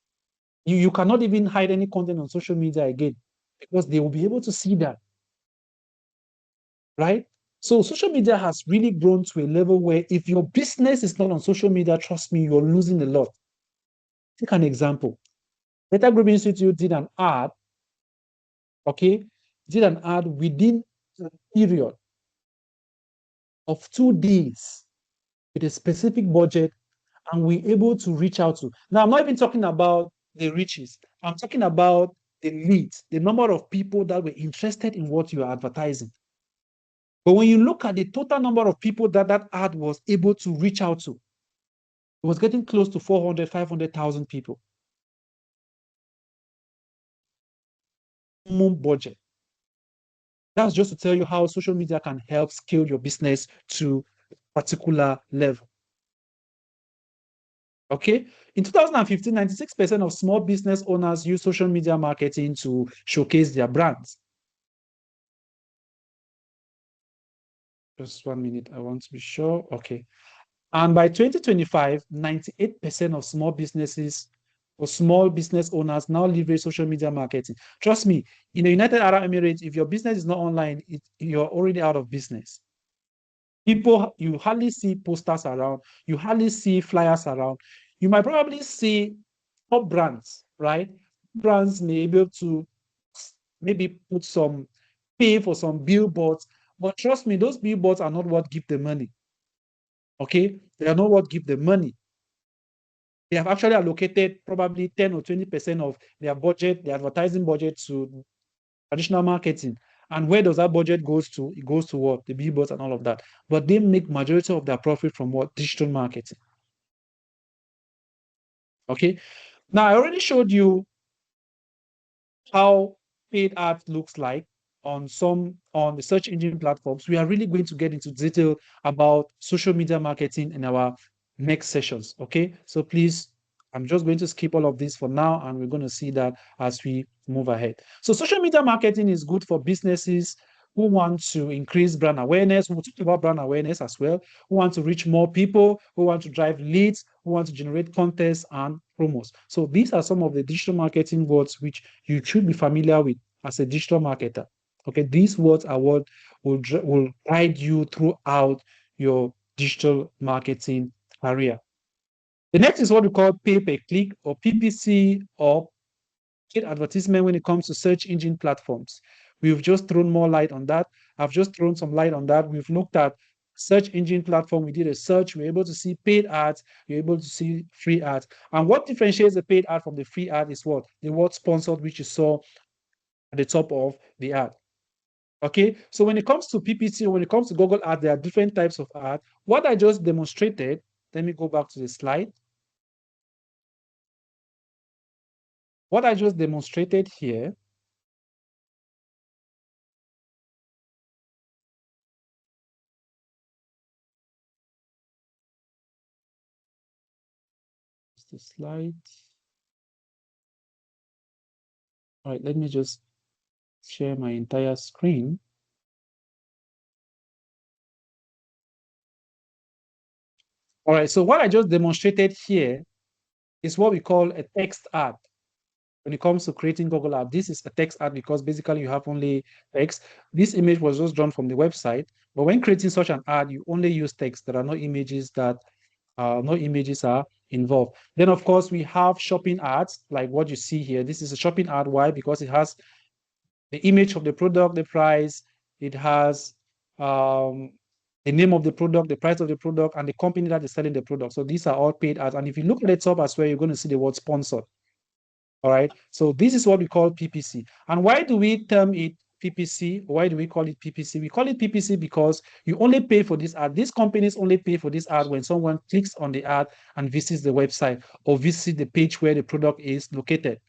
Speaker 2: you cannot even hide any content on social media again because they will be able to see that, right? So social media has really grown to a level where if your business is not on social media, trust me, you're losing a lot. Take an example. Better Group Institute did an ad, okay? Did an ad within a period of 2 days with a specific budget, and we're able to reach out to. Now, I'm not even talking about the riches. I'm talking about the leads, the number of people that were interested in what you are advertising. But when you look at the total number of people that that ad was able to reach out to, it was getting close to 400, 500,000 people. Minimum budget. That's just to tell you how social media can help scale your business to a particular level. Okay, in 2015, 96% of small business owners use social media marketing to showcase their brands. Just 1 minute, I want to be sure. Okay. And by 2025, 98% of small businesses or small business owners now leverage social media marketing. Trust me, in the United Arab Emirates, if your business is not online, you're already out of business. People, you hardly see posters around, you hardly see flyers around. You might probably see top brands, right? Brands may be able to maybe pay for some billboards, but trust me, those billboards are not what give the money. Okay, they are not what give the money. They have actually allocated probably 10 or 20% of their budget, their advertising budget, to traditional marketing. And where does that budget goes to? It goes to what? The billboards and all of that. But they make majority of their profit from what? Digital marketing. Okay. Now I already showed you how paid ads looks like on the search engine platforms. We are really going to get into detail about social media marketing in our next sessions. Okay. So please I'm just going to skip all of this for now, and we're going to see that as we move ahead. So social media marketing is good for businesses who want to increase brand awareness. We'll talk about brand awareness as well, who want to reach more people, who want to drive leads, who want to generate contests and promos. So these are some of the digital marketing words which you should be familiar with as a digital marketer. Okay, these words are what will guide you throughout your digital marketing career. The next is what we call pay-per-click or PPC or paid advertisement when it comes to search engine platforms. We've just thrown more light on that. I've just thrown some light on that. We've looked at search engine platform. We did a search. We're able to see paid ads. You're able to see free ads. And what differentiates the paid ad from the free ad is what? The word sponsored, which you saw at the top of the ad. Okay, so when it comes to PPC, when it comes to Google Ads, there are different types of ads. What I just demonstrated, let me go back to the slide. What I just demonstrated here is the slide. All right, let me just share my entire screen. All right, so what I just demonstrated here is what we call a text ad. When it comes to creating Google Ads, this is a text ad because basically you have only text. This image was just drawn from the website, but when creating such an ad, you only use text. There are no images are involved. Then, of course, we have shopping ads like what you see here. This is a shopping ad. Why? Because it has the image of the product, the price. It has the name of the product, the price of the product, and the company that is selling the product. So these are all paid ads. And if you look at the top as well, you're going to see the word sponsored. All right. So this is what we call PPC. And why do we term it PPC? Why do we call it PPC? We call it PPC because you only pay for this ad. These companies only pay for this ad when someone clicks on the ad and visits the website or visits the page where the product is located.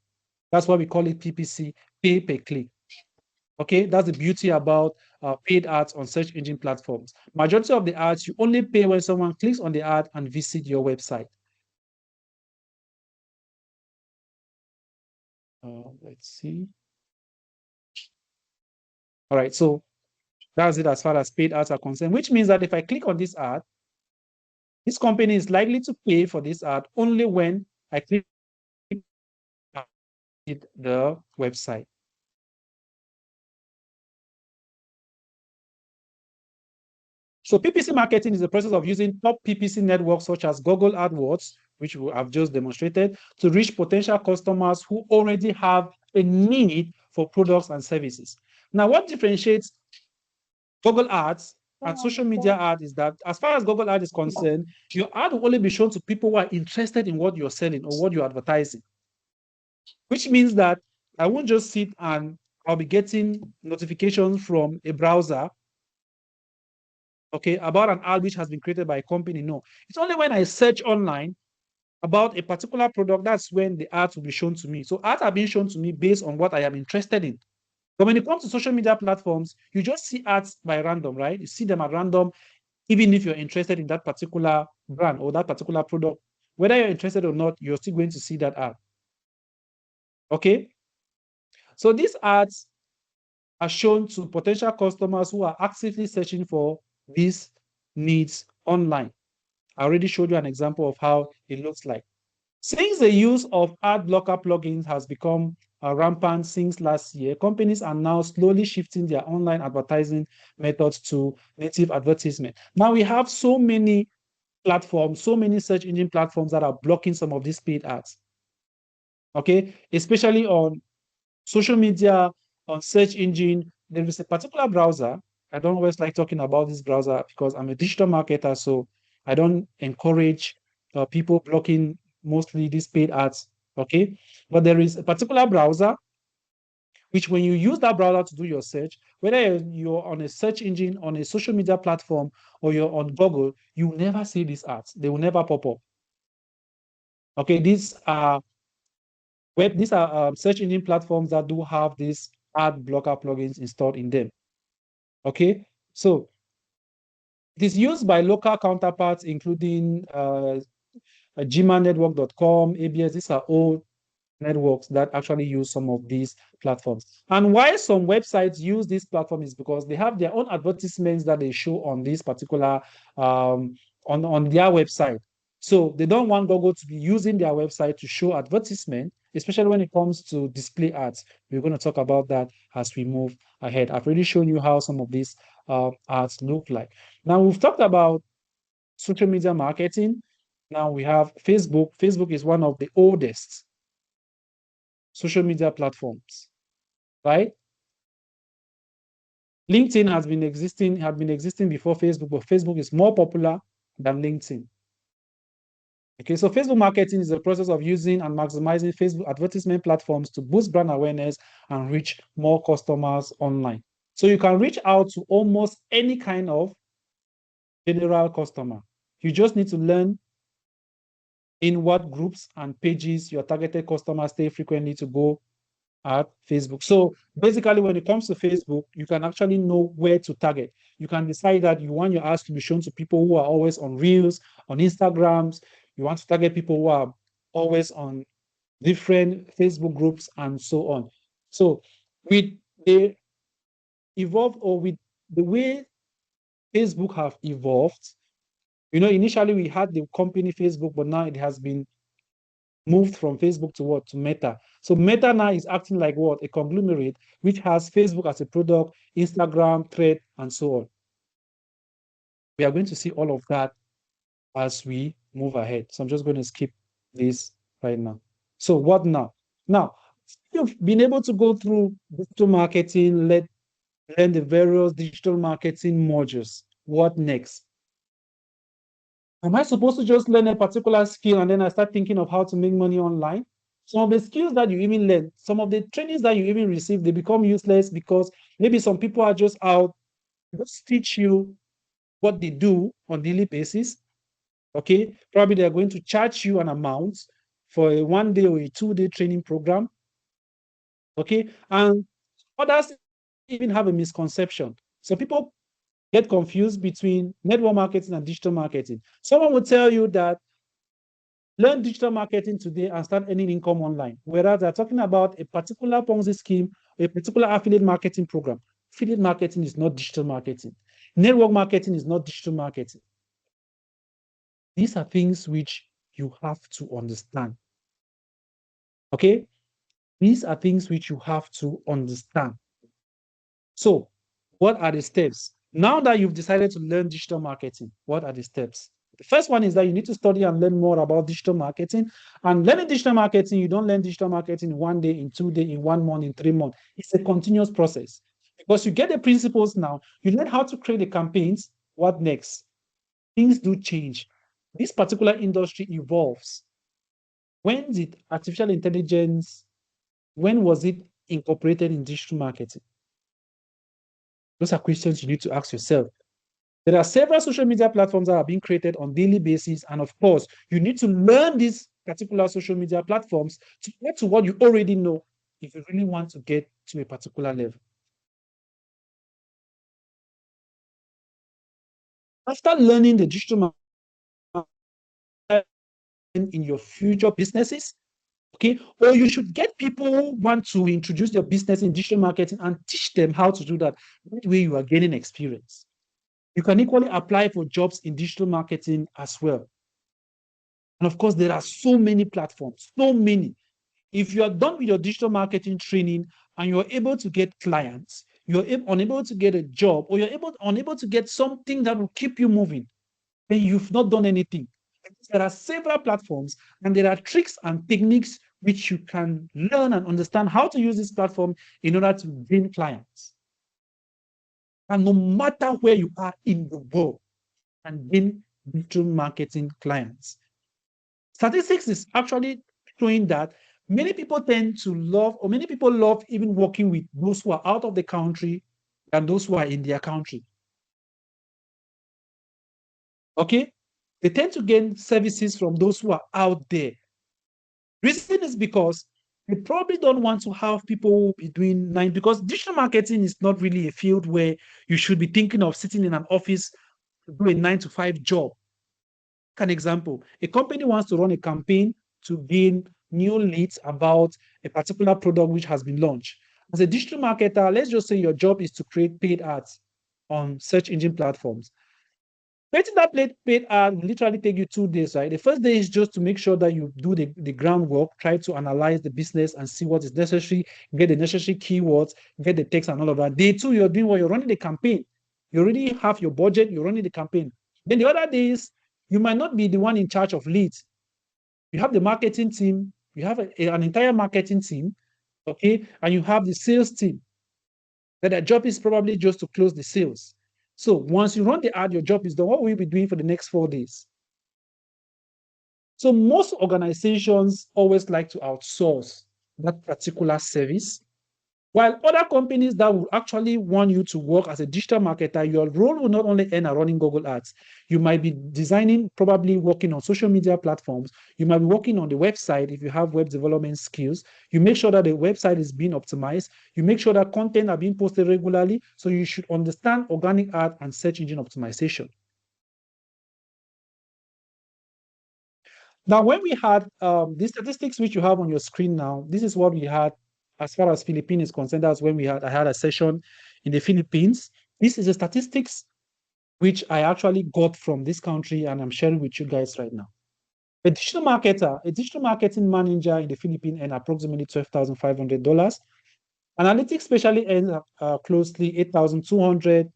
Speaker 2: That's why we call it PPC, pay per click. Okay, that's the beauty about paid ads on search engine platforms. Majority of the ads, you only pay when someone clicks on the ad and visits your website. Let's see. All right, so that's it as far as paid ads are concerned, which means that if I click on this ad, this company is likely to pay for this ad only when I click on the website. So PPC marketing is the process of using top PPC networks such as Google AdWords, which we have just demonstrated, to reach potential customers who already have a need for products and services. Now, what differentiates Google Ads and social media ad is that as far as Google Ad is concerned, your ad will only be shown to people who are interested in what you're selling or what you're advertising, which means that I won't just sit and I'll be getting notifications from a browser, okay, about an ad which has been created by a company. No, it's only when I search online about a particular product, that's when the ads will be shown to me. So ads are being shown to me based on what I am interested in. But when it comes to social media platforms, you just see ads by random, right? You see them at random, even if you're interested in that particular brand or that particular product. Whether you're interested or not, you're still going to see that ad. Okay? So these ads are shown to potential customers who are actively searching for these needs online. I already showed you an example of how it looks like. Since the use of ad blocker plugins has become rampant since last year, companies are now slowly shifting their online advertising methods to native advertisement. Now we have so many platforms, so many search engine platforms that are blocking some of these paid ads. Okay, especially on social media, on search engine, there is a particular browser. I don't always like talking about this browser because I'm a digital marketer, so I don't encourage people blocking mostly these paid ads, okay? But there is a particular browser which when you use that browser to do your search, whether you're on a search engine, on a social media platform, or you're on Google, you will never see these ads. They will never pop up. Okay, these are search engine platforms that do have these ad blocker plugins installed in them. Okay, so it is used by local counterparts, including gmanetwork.com, ABS, these are all networks that actually use some of these platforms. And why some websites use this platform is because they have their own advertisements that they show on this particular on their website. So they don't want Google to be using their website to show advertisement, especially when it comes to display ads. We're going to talk about that as we move ahead. I've already shown you how some of these ads look like. Now we've talked about social media marketing. Now we have Facebook. Facebook is one of the oldest social media platforms, right? LinkedIn had been existing before Facebook, but Facebook is more popular than LinkedIn. Okay, so Facebook marketing is the process of using and maximizing Facebook advertisement platforms to boost brand awareness and reach more customers online. So you can reach out to almost any kind of general customer. You just need to learn in what groups and pages your targeted customers stay frequently to go at Facebook. So basically, when it comes to Facebook, you can actually know where to target. You can decide that you want your ads to be shown to people who are always on Reels, on Instagrams. You want to target people who are always on different Facebook groups and so on. So with the evolved or with the way Facebook have evolved, initially we had the company Facebook, but now it has been moved from Facebook to what? To Meta. So Meta now is acting like what? A conglomerate, which has Facebook as a product, Instagram, Thread, and so on. We are going to see all of that as we move ahead. So I'm just going to skip this right now. So what now? Now, you've been able to go through digital marketing, learn the various digital marketing modules. What next? Am I supposed to just learn a particular skill and then I start thinking of how to make money online? Some of the skills that you even learn, some of the trainings that you even receive, they become useless because maybe some people are just out, just teach you what they do on a daily basis. Okay, probably they're going to charge you an amount for a 1 day or a 2 day training program. Okay, and others even have a misconception. So people get confused between network marketing and digital marketing. Someone will tell you that learn digital marketing today and start earning income online, whereas they're talking about a particular Ponzi scheme, a particular affiliate marketing program. Affiliate marketing is not digital marketing. Network marketing is not digital marketing. These are things which you have to understand. Okay? These are things which you have to understand. So, what are the steps? Now that you've decided to learn digital marketing, what are the steps? The first one is that you need to study and learn more about digital marketing. And learning digital marketing, you don't learn digital marketing in 1 day, in 2 days, in 1 month, in 3 months. It's a continuous process. Because you get the principles now, you learn how to create the campaigns. What next? Things do change. This particular industry evolves. When did artificial intelligence, when was it incorporated in digital marketing? Those are questions you need to ask yourself. There are several social media platforms that are being created on a daily basis. And of course, you need to learn these particular social media platforms to get to what you already know if you really want to get to a particular level. After learning the digital marketing in your future businesses, okay, or you should get people who want to introduce their business in digital marketing and teach them how to do that. That way you are gaining experience. You can equally apply for jobs in digital marketing as well. And of course, there are so many platforms, so many. If you are done with your digital marketing training and you're able to get clients, you're unable to get a job, or you're unable to get something that will keep you moving, then you've not done anything. There are several platforms and there are tricks and techniques which you can learn and understand how to use this platform in order to gain clients. And no matter where you are in the world, and gain digital marketing clients. Statistics is actually showing that many people tend to love, or many people love even working with those who are out of the country than those who are in their country. Okay? They tend to gain services from those who are out there. Reason is because they probably don't want to have people be doing because digital marketing is not really a field where you should be thinking of sitting in an office to do a 9 to 5 job. an example. A company wants to run a campaign to gain new leads about a particular product which has been launched. As a digital marketer, let's just say your job is to create paid ads on search engine platforms. Creating that paid ad will literally take you 2 days, right? The first day is just to make sure that you do the groundwork, try to analyze the business and see what is necessary, get the necessary keywords, get the text and all of that. Day 2, you're doing what? You're running the campaign. You already have your budget, you're running the campaign. Then the other days, you might not be the one in charge of leads. You have the marketing team, you have an entire marketing team, okay? And you have the sales team. That their job is probably just to close the sales. So once you run the ad, your job is done. What will you be doing for the next 4 days? So most organizations always like to outsource that particular service, while other companies that will actually want you to work as a digital marketer, your role will not only end at running Google Ads. You might be designing, probably working on social media platforms. You might be working on the website if you have web development skills. You make sure that the website is being optimized. You make sure that content are being posted regularly. So you should understand organic ad and search engine optimization. Now, when we had the statistics which you have on your screen now, this is what we had as far as Philippines is concerned. That's when I had a session in the Philippines. This is the statistics which I actually got from this country, and I'm sharing with you guys right now. A digital marketer, a digital marketing manager in the Philippines earns approximately $12,500. Analytics specialist earns closely $8,200.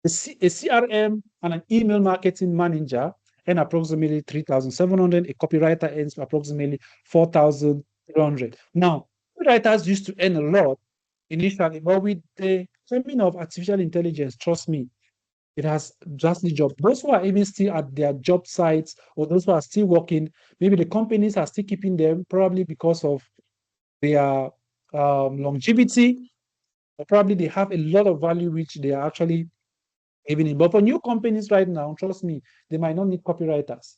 Speaker 2: A CRM and an email marketing manager earn approximately $3,700. A copywriter earns approximately $4,300. Now, copywriters used to earn a lot initially, but with the coming of artificial intelligence, trust me, it has drastically dropped. Those who are even still at their job sites or those who are still working, maybe the companies are still keeping them probably because of their longevity, or probably they have a lot of value which they are actually giving in. But for new companies right now, trust me, they might not need copywriters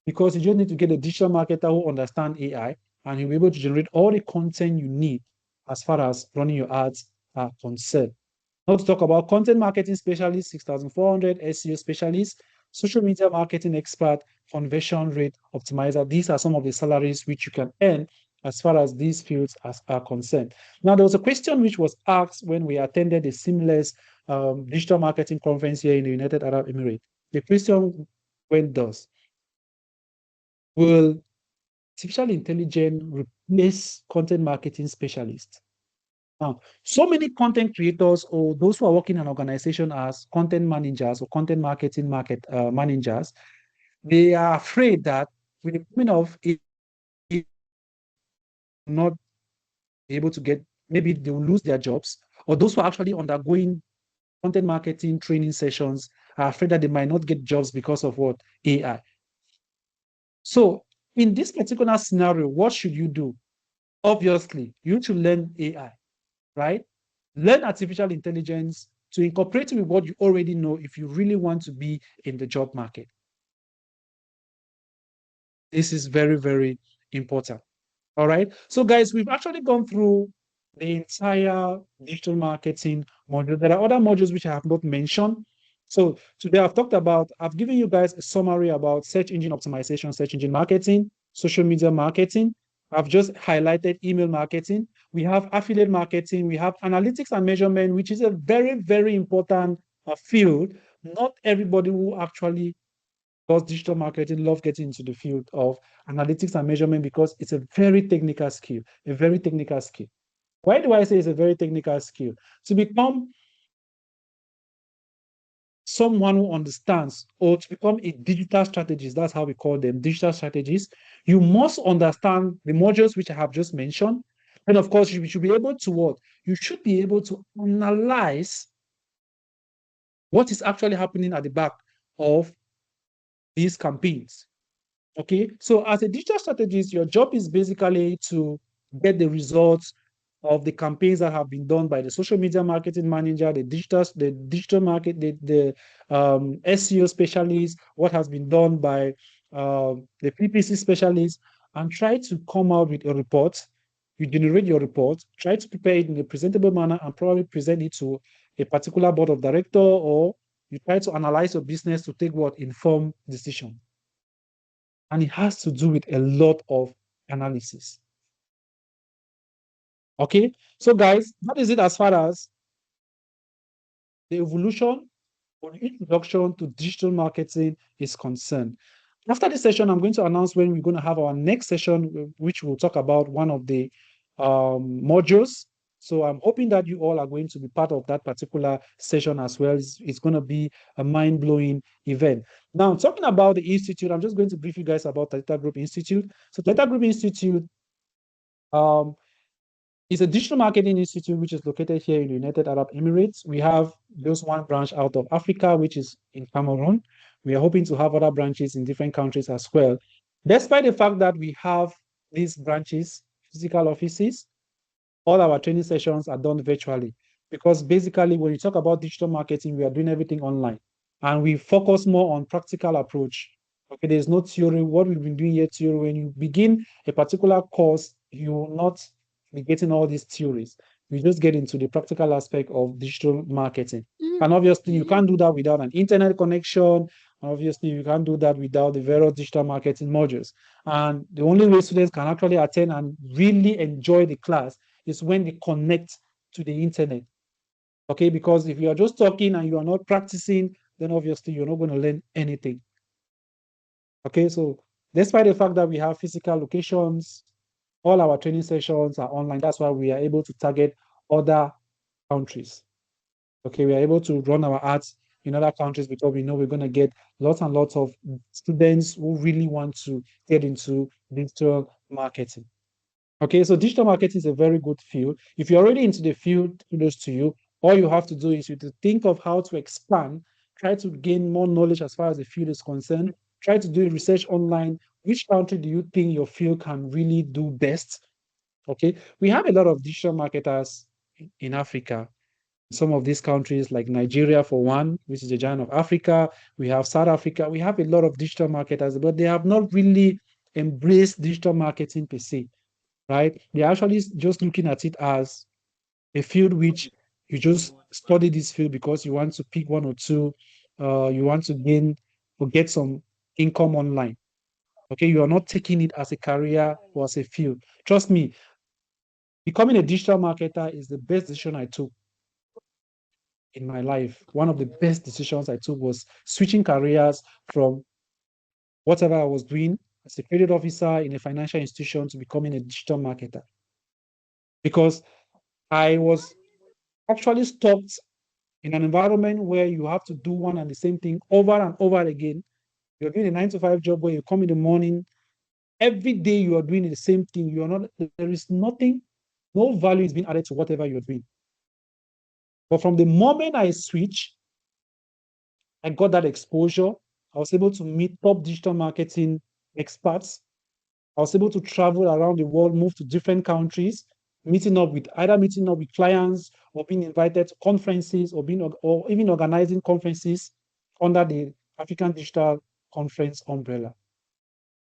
Speaker 2: because you just need to get a digital marketer who understands AI and he'll be able to generate all the content you need as far as running your ads are concerned. Not to talk about content marketing specialist, 6,400, SEO specialist, social media marketing expert, conversion rate optimizer. These are some of the salaries which you can earn as far as these fields are concerned. Now, there was a question which was asked when we attended the Seamless digital marketing conference here in the United Arab Emirates. The question went thus: will artificial intelligence replace content marketing specialists? Now, so many content creators or those who are working in an organization as content managers or content marketing managers, they are afraid that with the coming of it, not able to get, maybe they will lose their jobs, or those who are actually undergoing content marketing training sessions are afraid that they might not get jobs because of what? AI. So in this particular scenario, what should you do? Obviously, you should learn AI, right? Learn artificial intelligence to incorporate it with what you already know if you really want to be in the job market. This is very, very important. All right. So guys, we've actually gone through the entire digital marketing module. There are other modules which I have not mentioned. So today I've given you guys a summary about search engine optimization, search engine marketing, social media marketing. I've just highlighted email marketing. We have affiliate marketing. We have analytics and measurement, which is a very, very important field. Not everybody who actually does digital marketing love getting into the field of analytics and measurement because it's a very technical skill, a very technical skill. Why do I say it's a very technical skill? To become someone who understands, or to become a digital strategist, that's how we call them, digital strategists, you must understand the modules which I have just mentioned. And of course, you should be able to what? You should be able to analyze what is actually happening at the back of these campaigns. Okay, so as a digital strategist, your job is basically to get the results of the campaigns that have been done by the social media marketing manager, the digital market, the SEO specialist, what has been done by the PPC specialist, and try to come out with a report. You generate your report, try to prepare it in a presentable manner, and probably present it to a particular board of director, or you try to analyze your business to take what informed decision. and it has to do with a lot of analysis. Okay, so guys, that is it as far as the evolution or the introduction to digital marketing is concerned. After this session, I'm going to announce when we're going to have our next session, which will talk about one of the modules. So I'm hoping that you all are going to be part of that particular session as well. It's going to be a mind-blowing event. Now, talking about the institute, I'm just going to brief you guys about Data Group Institute. So Data Group Institute is a digital marketing institute which is located here in the United Arab Emirates. We have just one branch out of Africa, which is in Cameroon. We are hoping to have other branches in different countries as well. Despite the fact that we have these branches, physical offices, all our training sessions are done virtually, because basically when you talk about digital marketing, we are doing everything online, and we focus more on practical approach. Okay, there's no theory. What we've been doing here, theory. When you begin a particular course, you will not be getting all these theories. You just get into the practical aspect of digital marketing. And obviously, you can't do that without an internet connection. Obviously, you can't do that without the various digital marketing modules. And the only way students can actually attend and really enjoy the class is when they connect to the internet. Okay, because if you are just talking and you are not practicing, then obviously you're not going to learn anything. Okay, so despite the fact that we have physical locations, all our training sessions are online. That's why we are able to target other countries. Okay, we are able to run our ads in other countries because we know we're going to get lots and lots of students who really want to get into digital marketing. Okay, so digital marketing is a very good field. If you're already into the field, kudos to you. All you have to do is to think of how to expand, try to gain more knowledge as far as the field is concerned, try to do research online. Which country do you think your field can really do best? Okay, we have a lot of digital marketers in Africa. Some of these countries, like Nigeria, for one, which is the giant of Africa, we have South Africa, we have a lot of digital marketers, but they have not really embraced digital marketing per se, right? They're actually just looking at it as a field which you just study this field because you want to pick one or two, you want to gain or get some income online. Okay, you are not taking it as a career or as a field. Trust me, becoming a digital marketer is the best decision I took in my life. One of the best decisions I took was switching careers from whatever I was doing as a credit officer in a financial institution to becoming a digital marketer. Because I was actually stuck in an environment where you have to do one and the same thing over and over again. You're doing a 9 to 5 job where you come in the morning, every day you are doing the same thing. You are not, there is nothing, no value is being added to whatever you're doing. But from the moment I switched, I got that exposure. I was able to meet top digital marketing experts. I was able to travel around the world, move to different countries, meeting up with clients, or being invited to conferences, or even organizing conferences under the African Digital Conference umbrella.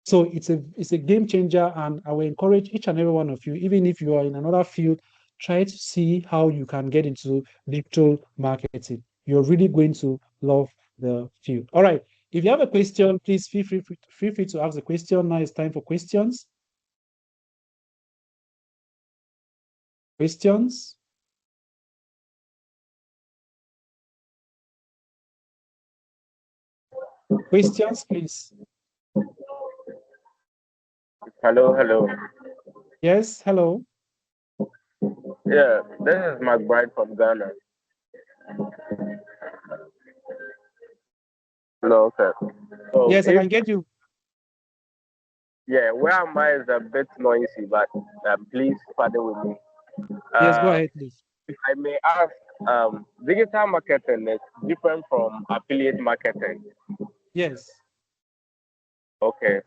Speaker 2: So it's a game changer, and I will encourage each and every one of you, even if you are in another field, try to see how you can get into digital marketing. You're really going to love the field. All right. If you have a question, please feel free to ask the question. Now it's time for questions. Questions? Questions, please.
Speaker 4: Hello.
Speaker 2: Yes, hello.
Speaker 4: Yeah, this is McBride from Ghana. Hello, sir. So
Speaker 2: Yes, I can get you.
Speaker 4: yeah, where am I is a bit noisy, but please pardon with me.
Speaker 2: Yes, go
Speaker 4: Uh,
Speaker 2: ahead, please.
Speaker 4: if I may ask, digital marketing is different from affiliate marketing.
Speaker 2: Yes.
Speaker 4: Okay.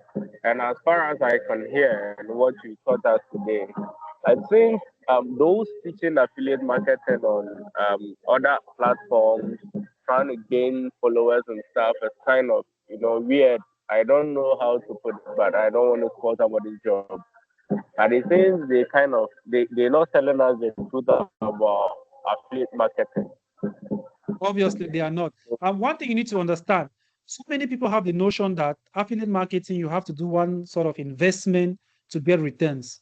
Speaker 4: And as far as I can hear and what you taught us today, I think those teaching affiliate marketing on other platforms, trying to gain followers and stuff, is kind of weird. I don't know how to put it, but I don't want to call somebody's job. And it seems they're not telling us the truth about affiliate marketing.
Speaker 2: Obviously, they are not. And one thing you need to understand, So many people have the notion that affiliate marketing, you have to do one sort of investment to get returns.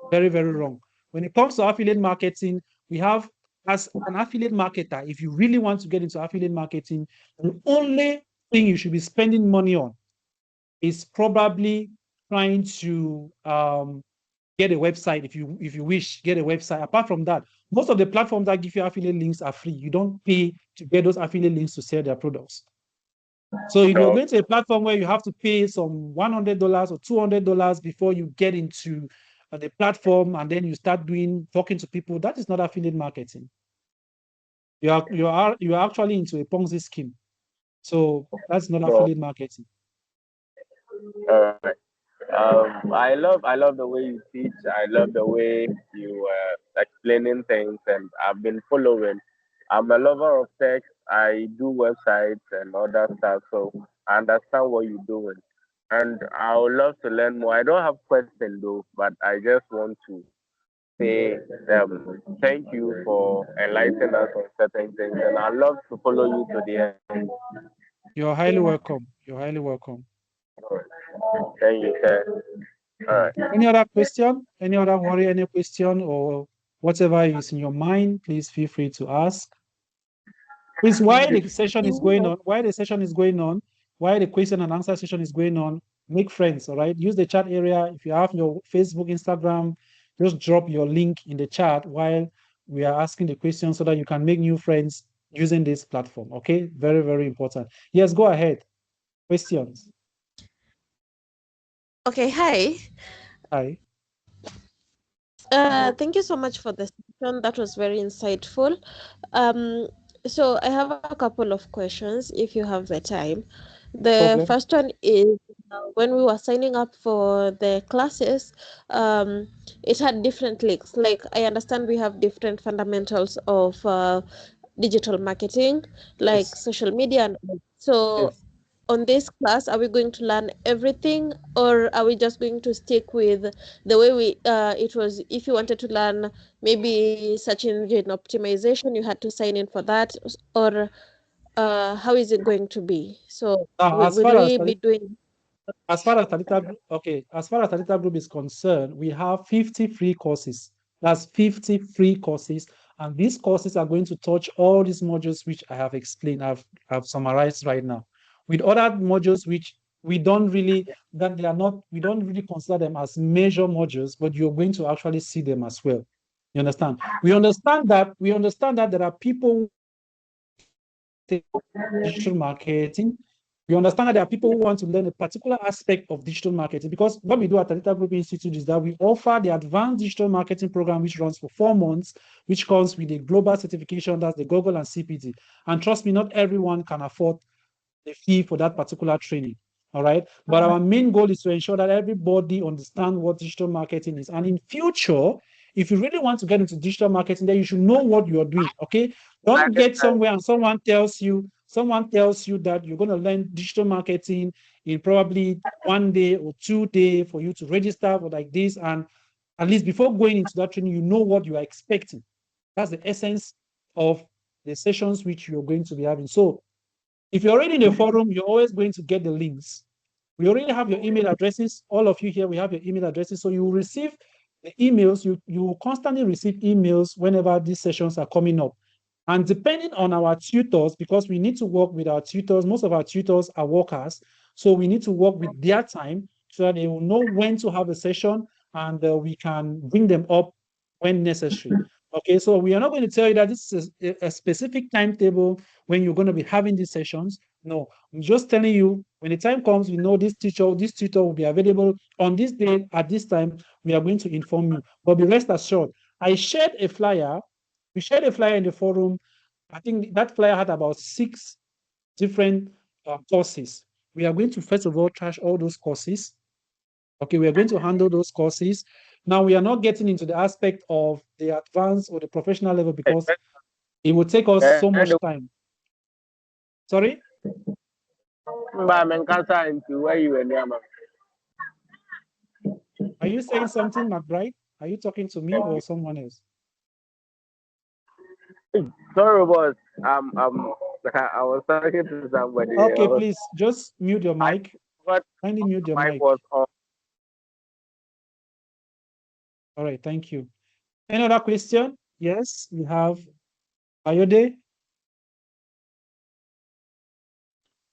Speaker 2: Very, very wrong. When it comes to affiliate marketing, we have, as an affiliate marketer, if you really want to get into affiliate marketing, the only thing you should be spending money on is probably trying to get a website. If you wish, get a website. Apart from that, most of the platforms that give you affiliate links are free. You don't pay to get those affiliate links to sell their products. So if you're going to a platform where you have to pay some $100 or $200 before you get into the platform, and then you start talking to people, that is not affiliate marketing. You are actually into a Ponzi scheme. So that's not affiliate marketing.
Speaker 4: All right. I love the way you teach. I love the way you explaining things, and I've been following. I'm a lover of tech. I do websites and other stuff, so I understand what you're doing, and I would love to learn more. I don't have questions though, but I just want to say thank you for enlightening us on certain things, and I'd love to follow you to the end.
Speaker 2: You're highly welcome. You're highly welcome.
Speaker 4: Thank you, sir. All right.
Speaker 2: Any other question? Any other worry? Any question or whatever is in your mind? Please feel free to ask. Please, while the session is going on, while the question and answer session is going on, make friends. All right. Use the chat area. If you have your Facebook, Instagram, just drop your link in the chat while we are asking the question so that you can make new friends using this platform. Okay. Very, very important. Yes, go ahead. Questions.
Speaker 5: Okay, hi.
Speaker 2: Hi.
Speaker 5: Thank you so much for the session. That was very insightful. So I have a couple of questions if you have the time. The first one is when we were signing up for the classes, it had different links. Like I understand we have different fundamentals of digital marketing, like social media and all. So on this class, are we going to learn everything, or are we just going to stick with the way it was? If you wanted to learn maybe search engine optimization, you had to sign in for that, or how is it going to be? So will we be doing?
Speaker 2: As far as Talita Group is concerned, we have 50 free courses. That's 50 free courses. And these courses are going to touch all these modules which I have explained, I've summarized right now. With other modules which we don't really consider them as major modules, but you're going to actually see them as well. You understand? We understand that there are people digital marketing. We understand that there are people who want to learn a particular aspect of digital marketing, because what we do at Talita Group Institute is that we offer the advanced digital marketing program, which runs for 4 months, which comes with a global certification, that's the Google and CPD. And trust me, not everyone can afford the fee for that particular training. All right. But our main goal is to ensure that everybody understands what digital marketing is. And in future, if you really want to get into digital marketing, then you should know what you're doing. Okay. Don't get somewhere and someone tells you that you're going to learn digital marketing in probably 1 day or 2 days for you to register for like this. And at least before going into that training, you know what you are expecting. That's the essence of the sessions which you're going to be having. So if you're already in the forum, you're always going to get the links. We already have your email addresses. All of you here, we have your email addresses. So you will receive the emails. You will constantly receive emails whenever these sessions are coming up. And depending on our tutors, because we need to work with our tutors, most of our tutors are workers. So we need to work with their time so that they will know when to have a session, and we can bring them up when necessary. Okay, so we are not going to tell you that this is a specific timetable when you're going to be having these sessions. No, I'm just telling you when the time comes, we know this tutor will be available on this day at this time. We are going to inform you. But be rest assured, I shared a flyer. We shared a flyer in the forum. I think that flyer had about 6 different courses. We are going to first of all trash all those courses. Okay, we are going to handle those courses. Now, we are not getting into the aspect of the advanced or the professional level because it will take us so much time. Sorry? Are you saying something, McBride? Are you talking to me or someone else?
Speaker 4: Sorry, boss. I was talking to somebody.
Speaker 2: Okay, please just mute your
Speaker 4: I
Speaker 2: mic.
Speaker 4: forgot
Speaker 2: Kindly mute your
Speaker 4: my mic
Speaker 2: mic.
Speaker 4: was on.
Speaker 2: All right, thank you. Any other question? Yes, we have Ayode.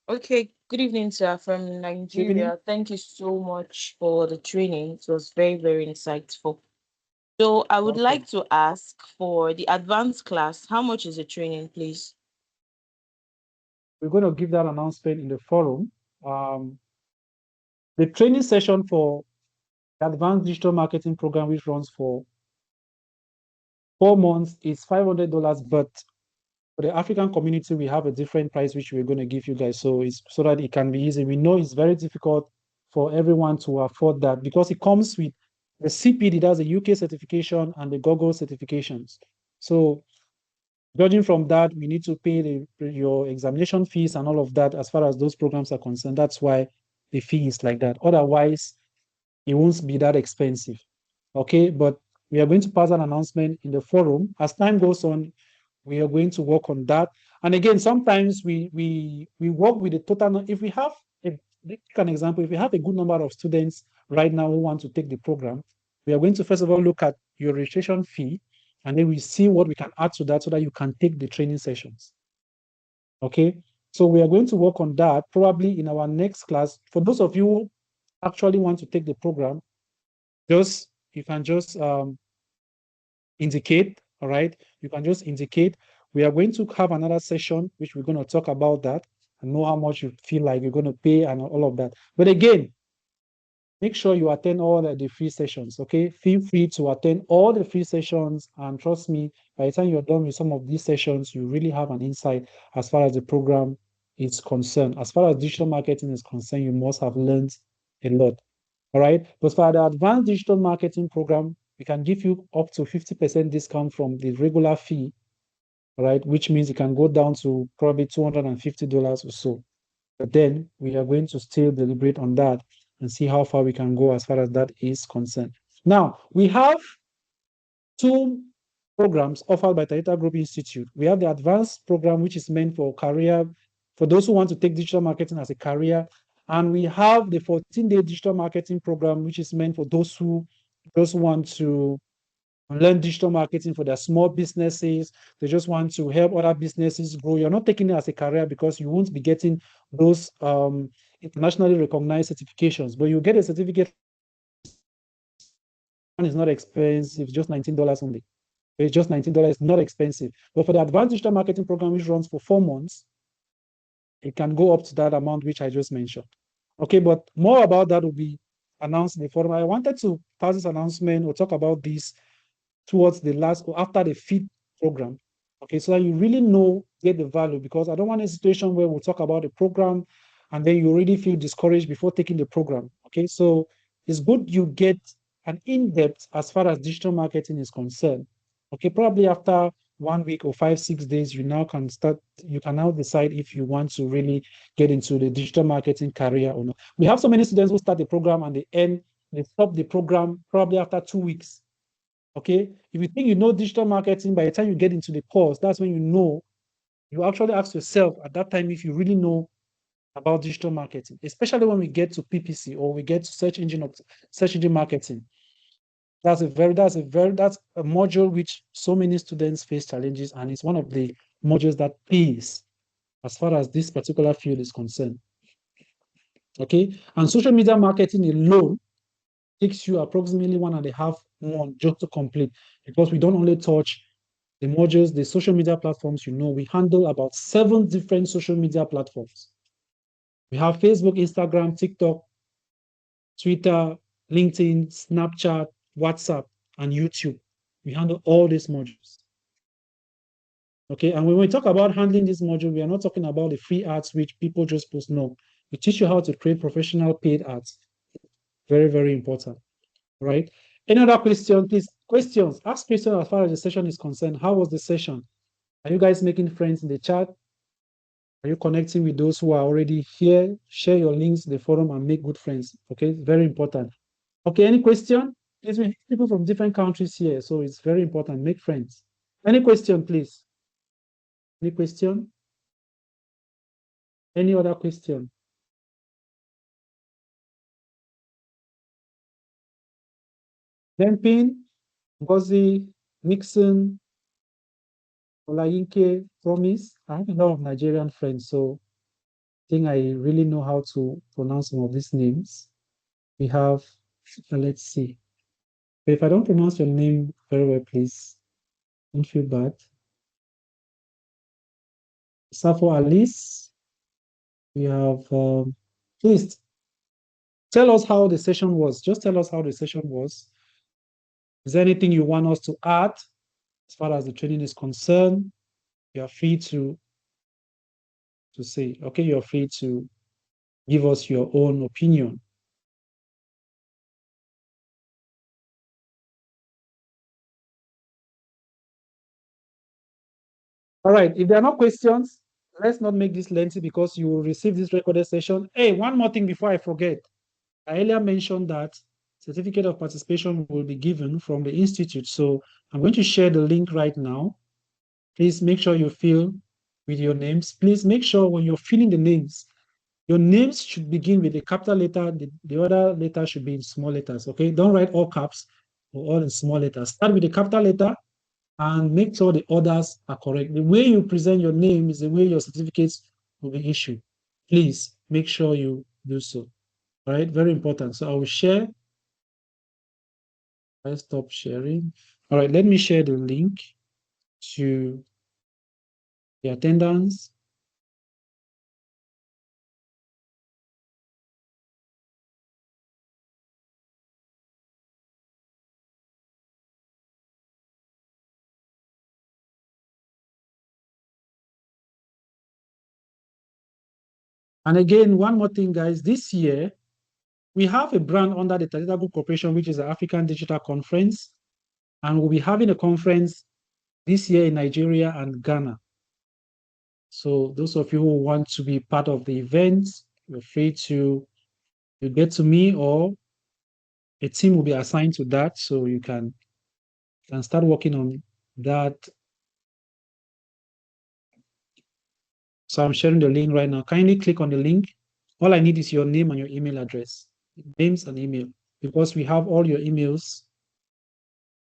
Speaker 6: Okay, good evening, sir, from
Speaker 2: Evening.
Speaker 6: Nigeria. Thank you so much for the training. It was very, very insightful. So I would
Speaker 2: Welcome.
Speaker 6: like to ask for the advanced class, how much is the training, please?
Speaker 2: We're going to give that announcement in the forum. The training session for the Advanced Digital Marketing Program, which runs for 4 months, is $500, but for the African community, we have a different price, which we're going to give you guys. So it's so that it can be easy. We know it's very difficult for everyone to afford that because it comes with the CPD, that's the UK certification, and the Google certifications. So judging from that, we need to pay your examination fees and all of that as far as those programs are concerned. That's why the fee is like that. Otherwise, it won't be that expensive. Okay, but we are going to pass an announcement in the forum. As time goes on, we are going to work on that. And again, sometimes we work with the total. If we have an example, if we have a good number of students right now who want to take the program, we are going to first of all look at your registration fee, and then we see what we can add to that so that you can take the training sessions. Okay, so we are going to work on that probably in our next class. For those of you who actually want to take the program, you can just indicate. All right, you can just indicate. We are going to have another session which we're going to talk about that and know how much you feel like you're going to pay and all of that. But again, make sure you attend all the free sessions. Okay, feel free to attend all the free sessions, and trust me, by the time you're done with some of these sessions, you really have an insight as far as the program is concerned. As far as digital marketing is concerned, you must have learned a lot. All right, but for the advanced digital marketing program, we can give you up to 50% discount from the regular fee. All right, which means it can go down to probably $250 or so. But then we are going to still deliberate on that and see how far we can go as far as that is concerned. Now, we have 2 programs offered by Toyota Group Institute. We have the advanced program, which is meant for career, for those who want to take digital marketing as a career. And we have the 14-day digital marketing program, which is meant for those who want to learn digital marketing for their small businesses. They just want to help other businesses grow. You're not taking it as a career because you won't be getting those internationally recognized certifications, but you get a certificate. And it's not expensive, just $19 only. It's just $19, not expensive. But for the advanced digital marketing program, which runs for 4 months, it can go up to that amount which I just mentioned. Okay, but more about that will be announced in the forum. I wanted to pass this announcement or talk about this towards the last or after the feed program. Okay, so that you really get the value, because I don't want a situation where we'll talk about the program and then you already feel discouraged before taking the program. Okay, so it's good you get an in-depth as far as digital marketing is concerned. Okay, probably after 1 week or 5-6 days, you can now decide if you want to really get into the digital marketing career or not. We have so many students who start the program and they stop the program probably after 2 weeks. Okay, if you think you know digital marketing, by the time you get into the course, that's when you actually ask yourself at that time if you really know about digital marketing, especially when we get to PPC or we get to search engine marketing. That's a module which so many students face challenges, and it's one of the modules that pays as far as this particular field is concerned. Okay, and social media marketing alone takes you approximately 1.5 months just to complete, because we don't only touch the modules, the social media platforms. We handle about 7 different social media platforms. We have Facebook, Instagram, TikTok, Twitter, LinkedIn, Snapchat, WhatsApp, and YouTube. We handle all these modules. Okay, and when we talk about handling this module, we are not talking about the free ads which people just post. No, we teach you how to create professional paid ads. Very, very important. Right? Any other question, please? Questions. Ask questions as far as the session is concerned. How was the session? Are you guys making friends in the chat? Are you connecting with those who are already here? Share your links in the forum and make good friends. Okay, very important. Okay, any question? Please, we have people from different countries here, so it's very important. Make friends. Any question, please? Any question? Any other question? Dempin, Ngozi, Nixon, Olayinke, Promise. I have a lot of Nigerian friends, so I think I really know how to pronounce some of these names. We have, let's see. But if I don't pronounce your name very well, please don't feel bad. Safo Alice. We have, please tell us how the session was. Just tell us how the session was. Is there anything you want us to add as far as the training is concerned? You are free to say, okay, you're free to give us your own opinion. All right, if there are no questions, let's not make this lengthy because you will receive this recorded session. Hey, one more thing before I forget. I earlier mentioned that certificate of participation will be given from the institute. So I'm going to share the link right now. Please make sure you fill with your names. Please make sure when you're filling the names, your names should begin with a capital letter. The other letter should be in small letters, okay? Don't write all caps or all in small letters. Start with a capital letter and make sure the orders are correct. The way you present your name is the way your certificates will be issued. Please make sure you do so. All right, very important. So I will share. I'll stop sharing. All right, let me share the link to the attendance. And again, one more thing, guys, this year, we have a brand under the Talitha Group Corporation, which is the African Digital Conference. And we'll be having a conference this year in Nigeria and Ghana. So those of you who want to be part of the event, you're free to get to me, or a team will be assigned to that, so you can start working on that. So I'm sharing the link right now. Kindly click on the link. All I need is your name and your email address. Names and email, because we have all your emails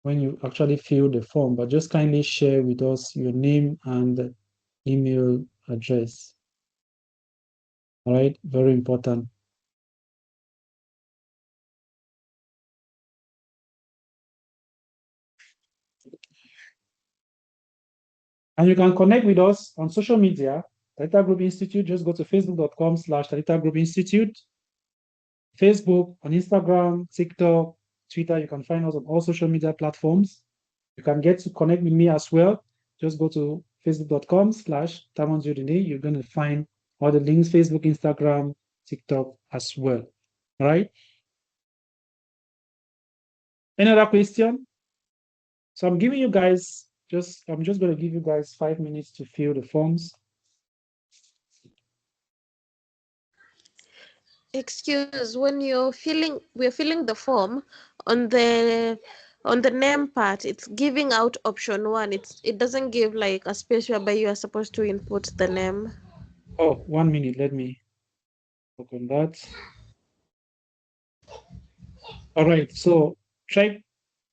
Speaker 2: when you actually fill the form, but just kindly share with us your name and email address. All right, very important. And you can connect with us on social media, Talitha Group Institute. Just go to facebook.com/Talitha Group Institute. Facebook, on Instagram, TikTok, Twitter. You can find us on all social media platforms. You can get to connect with me as well. Just go to facebook.com/TamonZudine. You're going to find all the links, Facebook, Instagram, TikTok as well. All right. Any other question? So I'm giving you guys I'm just going to give you guys 5 minutes to fill the forms.
Speaker 5: Excuse, when we're filling the form on the name part, it's giving out option 1. It doesn't give like a space whereby you are supposed to input the name.
Speaker 2: Oh, 1 minute. Let me work on that. All right. So try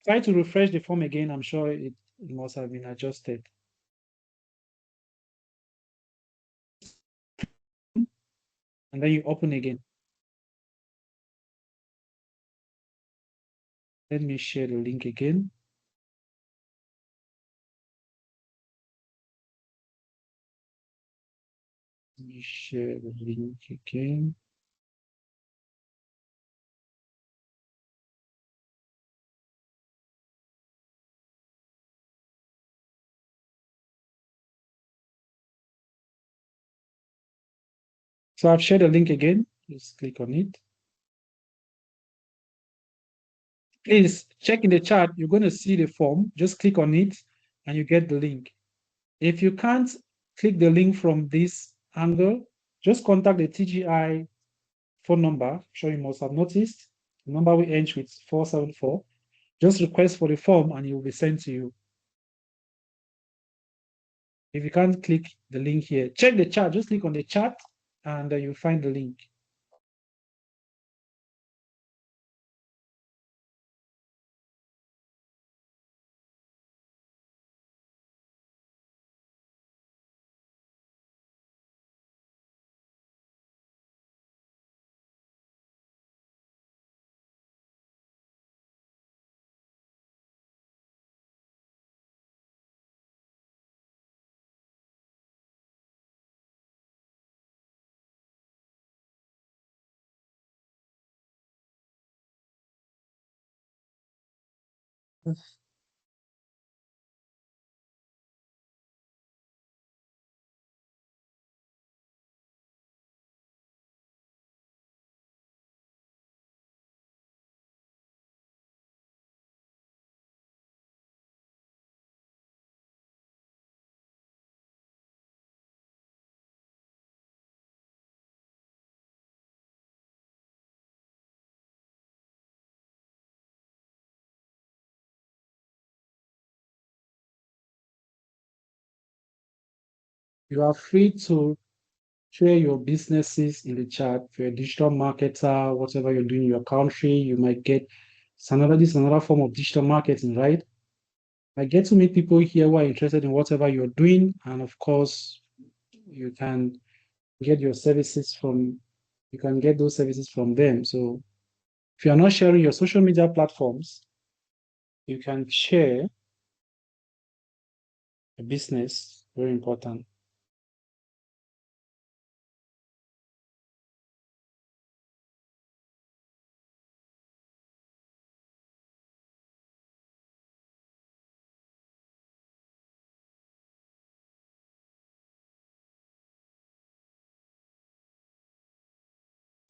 Speaker 2: to refresh the form again. I'm sure it must have been adjusted. And then you open again. Let me share the link again. Let me share the link again. So I've shared the link again. Just click on it. Please check in the chat. You're going to see the form. Just click on it and you get the link. If you can't click the link from this angle, just contact the TGI phone number. I'm sure you must have noticed. The number will end with 474. Just request for the form and it will be sent to you. If you can't click the link here, check the chat. Just click on the chat and you find the link. You are free to share your businesses in the chat. If you're a digital marketer, whatever you're doing in your country, you might get this is another form of digital marketing, right? I get to meet people here who are interested in whatever you're doing, and of course, you can get your services from you can get those services from them. So if you're not sharing your social media platforms, you can share a business, very important.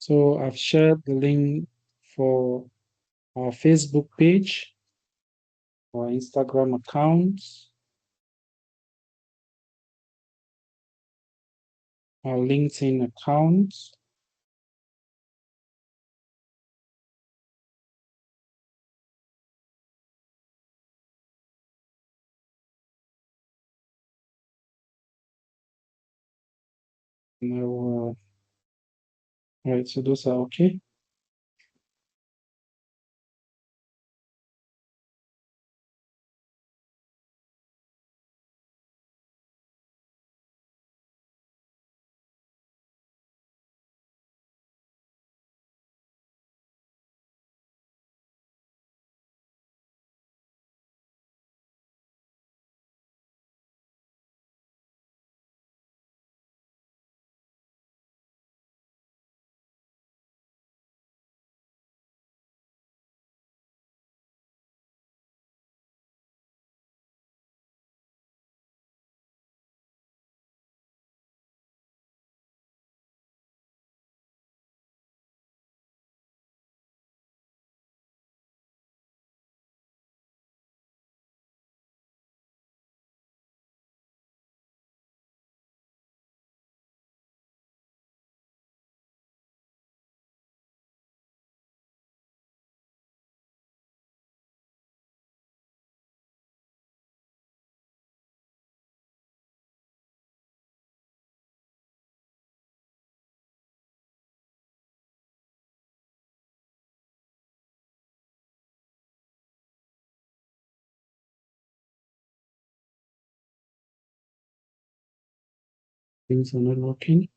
Speaker 2: So I've shared the link for our Facebook page, our Instagram accounts, our LinkedIn accounts. Now, right, so those are okay. Things are not working.